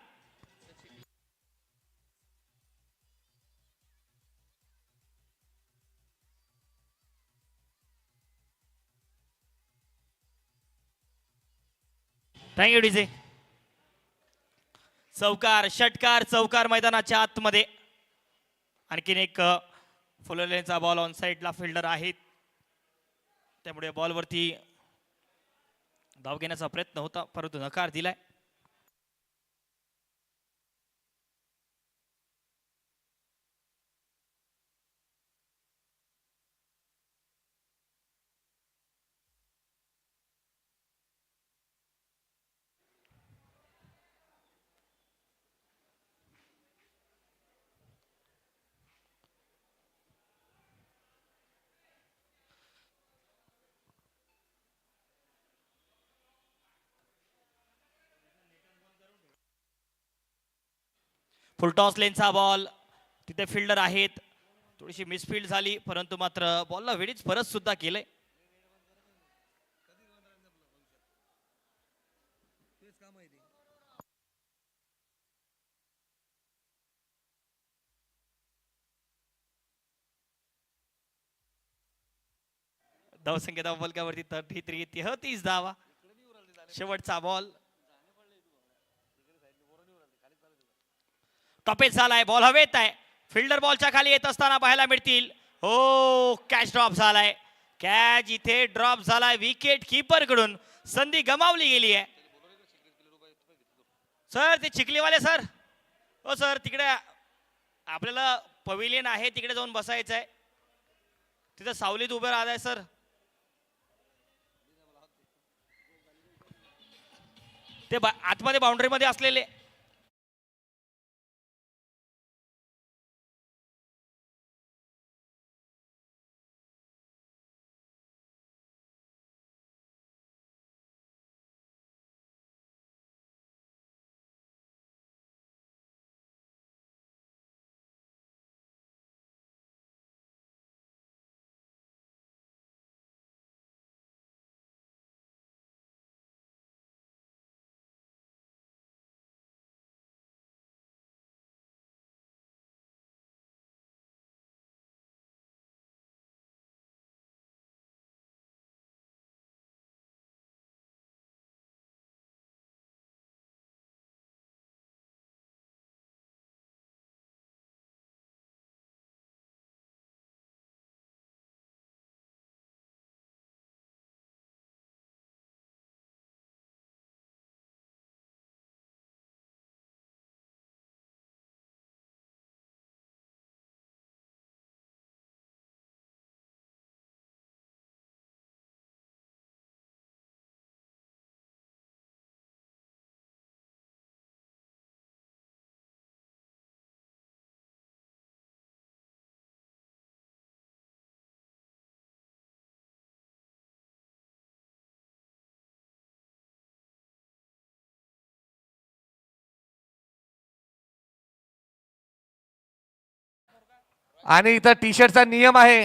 Thank you DJ. चौकार, षटकार, चौकार मैदानाच्या आतमध्ये. आणखीन एक फुललेचा बॉल ऑन साइडला फिल्डर आहेत, त्यामुळे बॉलवरती धाव घेण्याचा प्रयत्न होता परंतु नकार दिलाय. फुलटॉस लेनचा बॉल, तिथे फिल्डर आहेत. थोडीशी मिसफील्ड झाली परंतु मात्र बॉलला वेळीच परत सुद्धा केलंय. धावसंख्या धाव फलकावरती 33 धावा. शेवटचा बॉल टॉपेज झालाय. बॉल हवेत आहे. फिल्डर बॉलच्या खाली येत असताना पाहायला मिळतील. हो, कॅच ड्रॉप झालाय. कॅच इथे ड्रॉप झालाय विकेट कीपर कडून. संधी गमावली गेली आहे. सर ते चिखलीवाले सर, हो सर, तिकडे आपल्याला पवेलियन आहे, तिकडे जाऊन बसायचं आहे. तिथं सावलीत उभं राहताय सर. ते आतमध्ये बाउंड्री मध्ये असलेले. आणि इथं टी शर्टचा नियम आहे.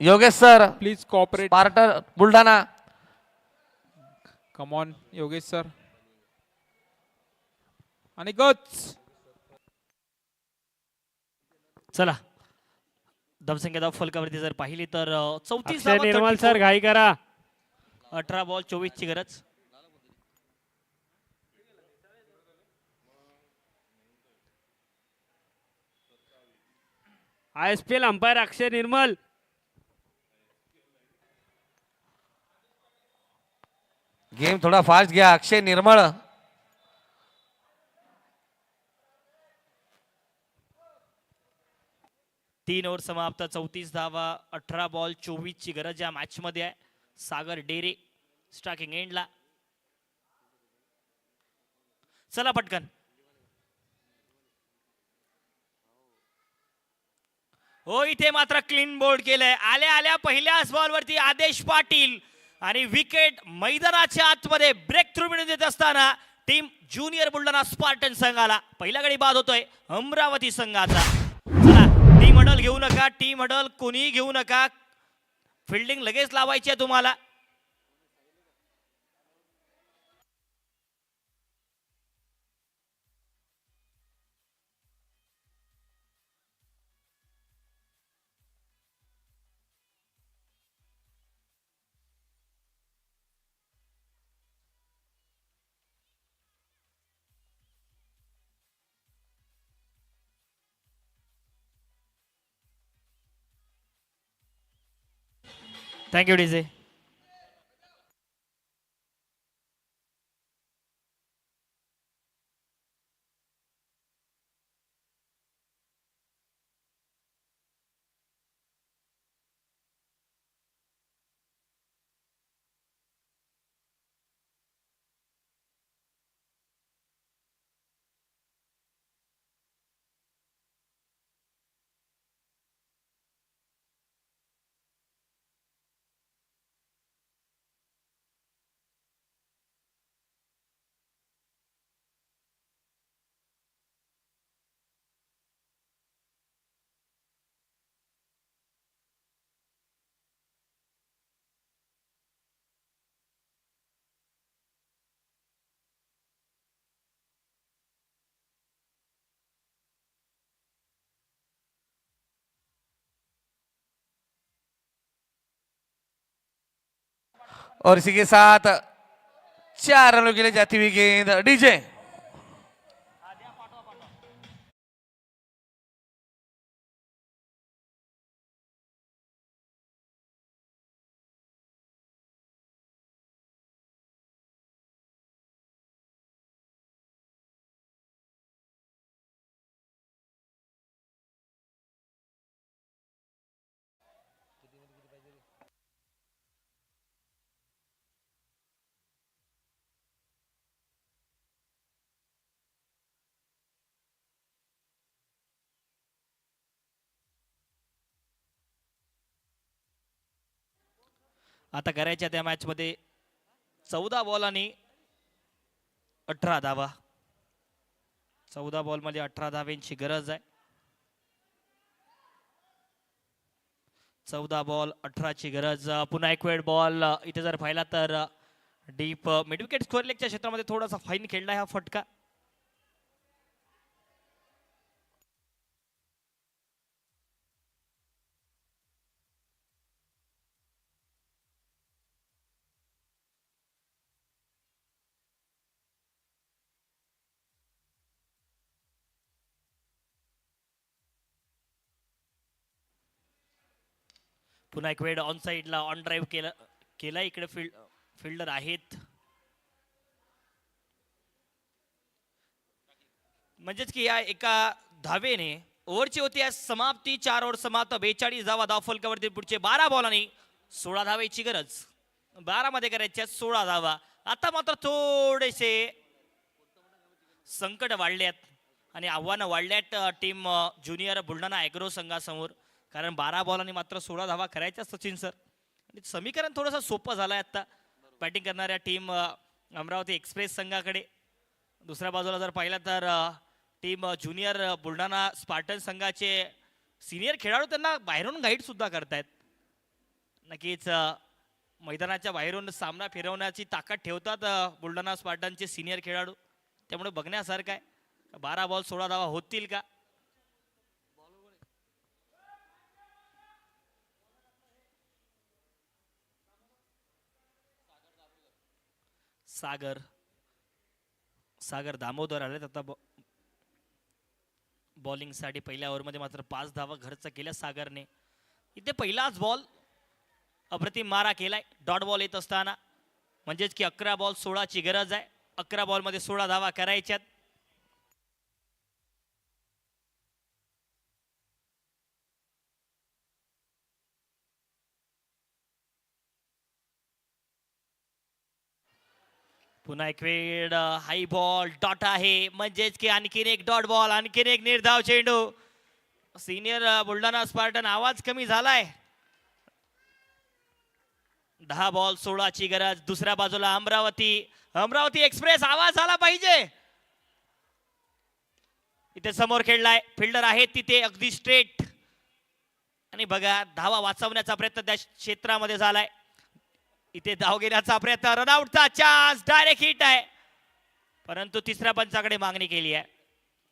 Yogesh sir, please cooperate. स्पार्टर Buldhana. Come on Yogesh sir. आणि गच. चला, धावसंख्या धाव फलकावरती जर पाहिली तर 34 अक्षय निर्मल सर घाई करा. 18 बॉल 24 ची गरज. ISPL अंपायर अक्षय निर्मल. गेम थोडा फास्ट घ्या. अक्षय निर्मळ. तीन ओव्हर समाप्त. 34 धावा, 18 बॉल 24 ची गरज या मॅच मध्ये आहे. सागर डेरे स्ट्रायकिंग एंडला. चला पटकन. हो, इथे मात्र क्लीन बोर्ड केलंय. आल्या आल्या पहिल्याच बॉलवरती आदेश पाटील आणि विकेट मैदानाच्या आतमध्ये ब्रेक थ्रू मिळून देत असताना टीम ज्युनियर बुलढाणा स्पार्टन संघाला पहिला गडी बाद होतोय अमरावती संघाचा. चला, टीम हडल घेऊ नका. टीम हडल कोणीही घेऊ नका. फिल्डिंग लगेच लावायची आहे तुम्हाला. Thank you DJ. और इसी के साथ 4 रनों के लिए जाती हुई गेंद डीजे। आता करायच्या त्या मॅच मध्ये 14 बॉल आणि 18 धावा. 14 बॉल मध्ये 18 धाव्यांची गरज आहे. 14 बॉल 18 ची गरज. पुन्हा एक वेळ बॉल इथे जर पाहिला तर डीप मिड विकेट स्क्वेअर लेगच्या क्षेत्रामध्ये थोडासा फाईन खेळलाय हा फटका. पुन्हा एक वेळ ऑन साइडला ऑन ड्राईव्ह केला इकडे फिल्डर आहेत. म्हणजेच की या एका धावेने ओव्हरची होती या समाप्ती. 4 ओव्हर समाप्त. 42 धावा धाव फलकावरती. पुढचे 12 बॉल आणि 16 धावेची गरज. 12 मध्ये करायच्या 16 धावा. आता मात्र थोडेसे संकट वाढल्यात आणि आव्हानं वाढल्यात टीम ज्युनियर बुलढाणा ॲग्रो संघासमोर. कारण 12 बॉलांनी मात्र 16 धावा करायच्या सचिन सर. आणि समीकरण थोडंसं सोपं झालंय आता बॅटिंग करणाऱ्या टीम अमरावती एक्सप्रेस संघाकडे. दुसऱ्या बाजूला जर पाहिलं तर टीम ज्युनियर बुलढाणा स्पार्टन संघाचे सिनियर खेळाडू त्यांना बाहेरून गाईड सुद्धा करतायत. नक्कीच मैदानाच्या बाहेरून सामना फिरवण्याची ताकद ठेवतात बुलढाणा स्पार्टनचे सिनियर खेळाडू. त्यामुळे बघण्यासारखं आहे. 12 बॉल 16 धावा होतील का. सागर दामोदर आलेत आता बॉलिंग साठी. पहिल्या ओव्हरमध्ये मात्र 5 धावा घरचा केल्या सागरने. इथे पहिलाच बॉल अप्रतिम मारा केलाय डॉट बॉल येत असताना. म्हणजेच की 11 बॉल 16 ची गरज आहे. 11 बॉल मध्ये 16 धावा करायच्यात. पुन्हा एक वेळ हाई बॉल डॉट आहे. म्हणजेच की आणखीन एक डॉट बॉल. आणखीन एक निर्धाव चेंडू. सिनियर बुलढाणा स्पार्टन आवाज कमी झालाय. 10 बॉल 16 ची गरज. दुसऱ्या बाजूला अमरावती एक्सप्रेस आवाज आला पाहिजे. इथे समोर खेळलाय फिल्डर आहे तिथे अगदी स्ट्रेट. आणि बघा धावा वाचवण्याचा प्रयत्न त्या क्षेत्रामध्ये झालाय. इथे धाव घेण्याचा प्रयत्न. रनआउटचा चान्स. डायरेक्ट हिट आहे. परंतु तिसऱ्या पंचाकडे मागणी केली आहे.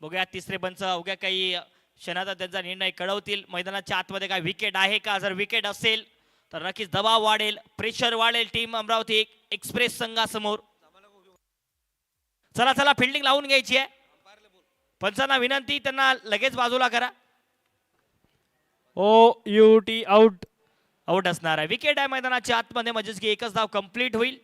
बघूया तिसरे पंच अवघ्या काही क्षणाचा त्यांचा निर्णय कळवतील. मैदानाच्या आतमध्ये काय विकेट आहे का. जर विकेट असेल तर नक्कीच दबाव वाढेल. प्रेशर वाढेल टीम अमरावती एक्सप्रेस संघासमोर. चला फिल्डिंग लावून घ्यायची आहे. पंचांना विनंती त्यांना लगेच बाजूला करा. OUT out. आउट असणार आहे. विकेट आहे मैदानाच्या आतमध्ये. म्हणजेच की एकच धाव कंप्लीट होईल.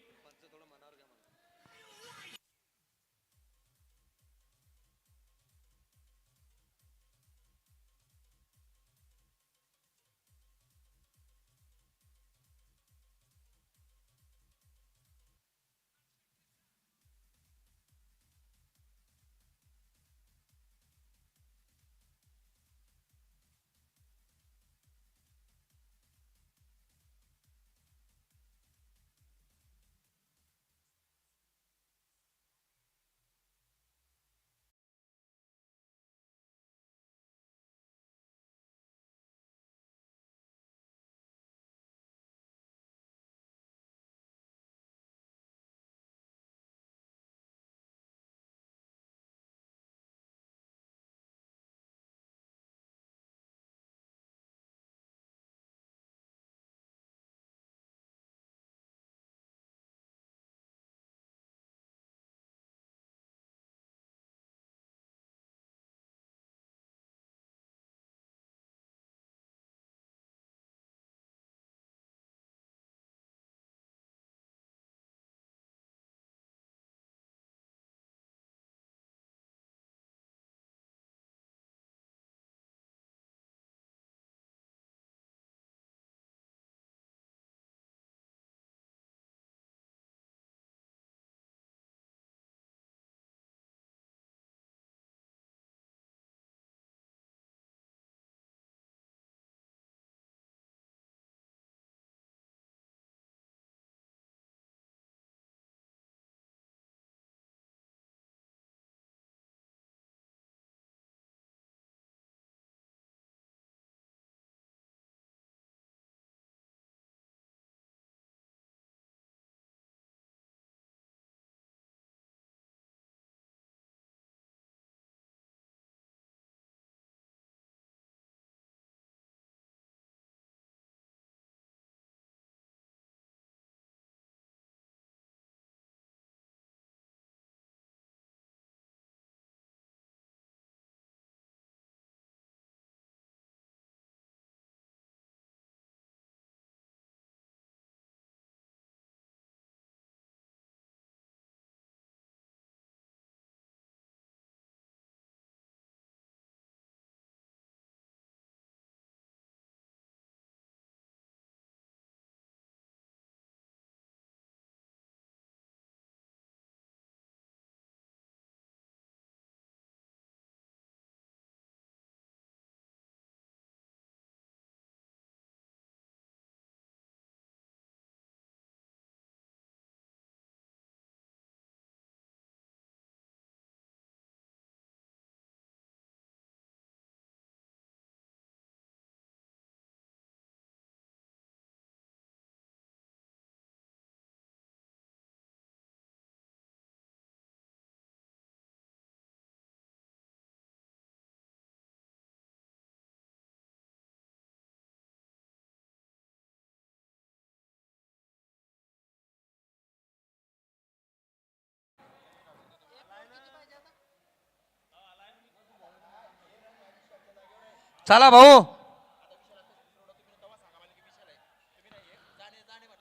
चला भाऊ,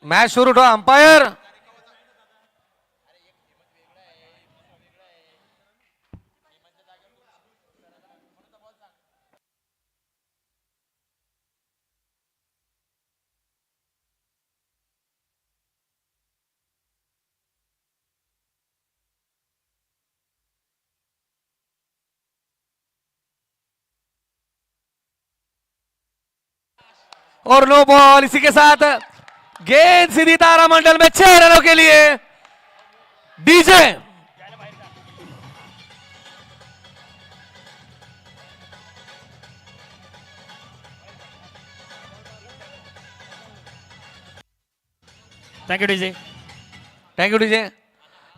मॅच सुरू ठेवा. अंपायर और नो बॉल. इसी के साथ गेंद सीधी तारामंडल में 6 रनों के लिए. DJ thank you DJ. Thank you DJ.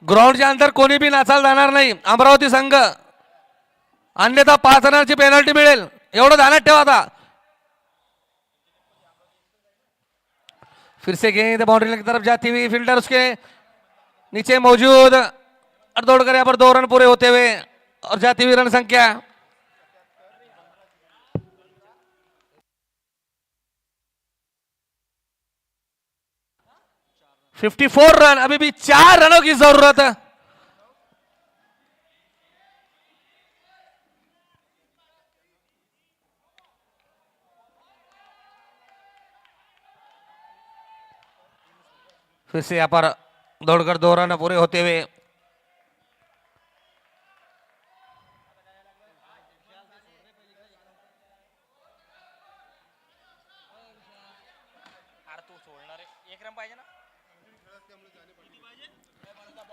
ग्राउंडच्या अंतर कोणी बी नाचायला जाणार नाही अमरावती संघ, अन्यथा 5 रनाची पेनल्टी मिळेल. एवढं ध्यानात ठेवा. आता फिर से गेंद बाउंड्री की तरफ जाती हुई, फील्डर उसके नीचे मौजूद और दौड़कर यहाँ पर 2 रन पूरे होते हुए और जाती हुई रन संख्या 54 रन. अभी भी 4 रनों की जरूरत है. फिर से यहाँ पर दौड़कर 2 रन पूरे होते हुए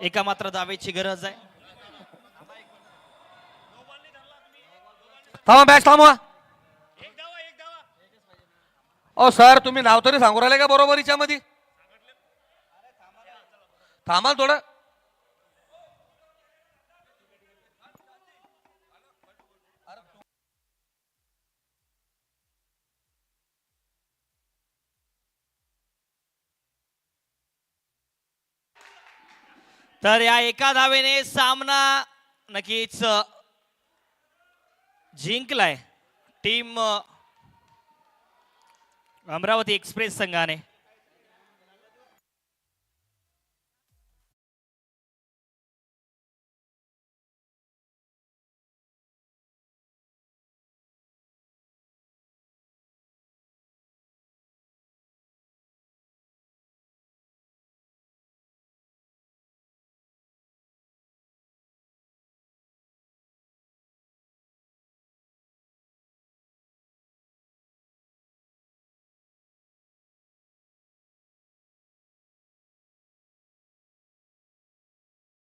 एका मात्र धावेची गरज आहे. थांबा, मॅच थांबवा. ओ सर, तुम्ही नाव तरी सांगू राहिले का बरोबरीच्या मध्ये? थांबाल थोडं. तर या एका धावेने सामना नक्कीच जिंकलाय टीम अमरावती एक्सप्रेस संघाने.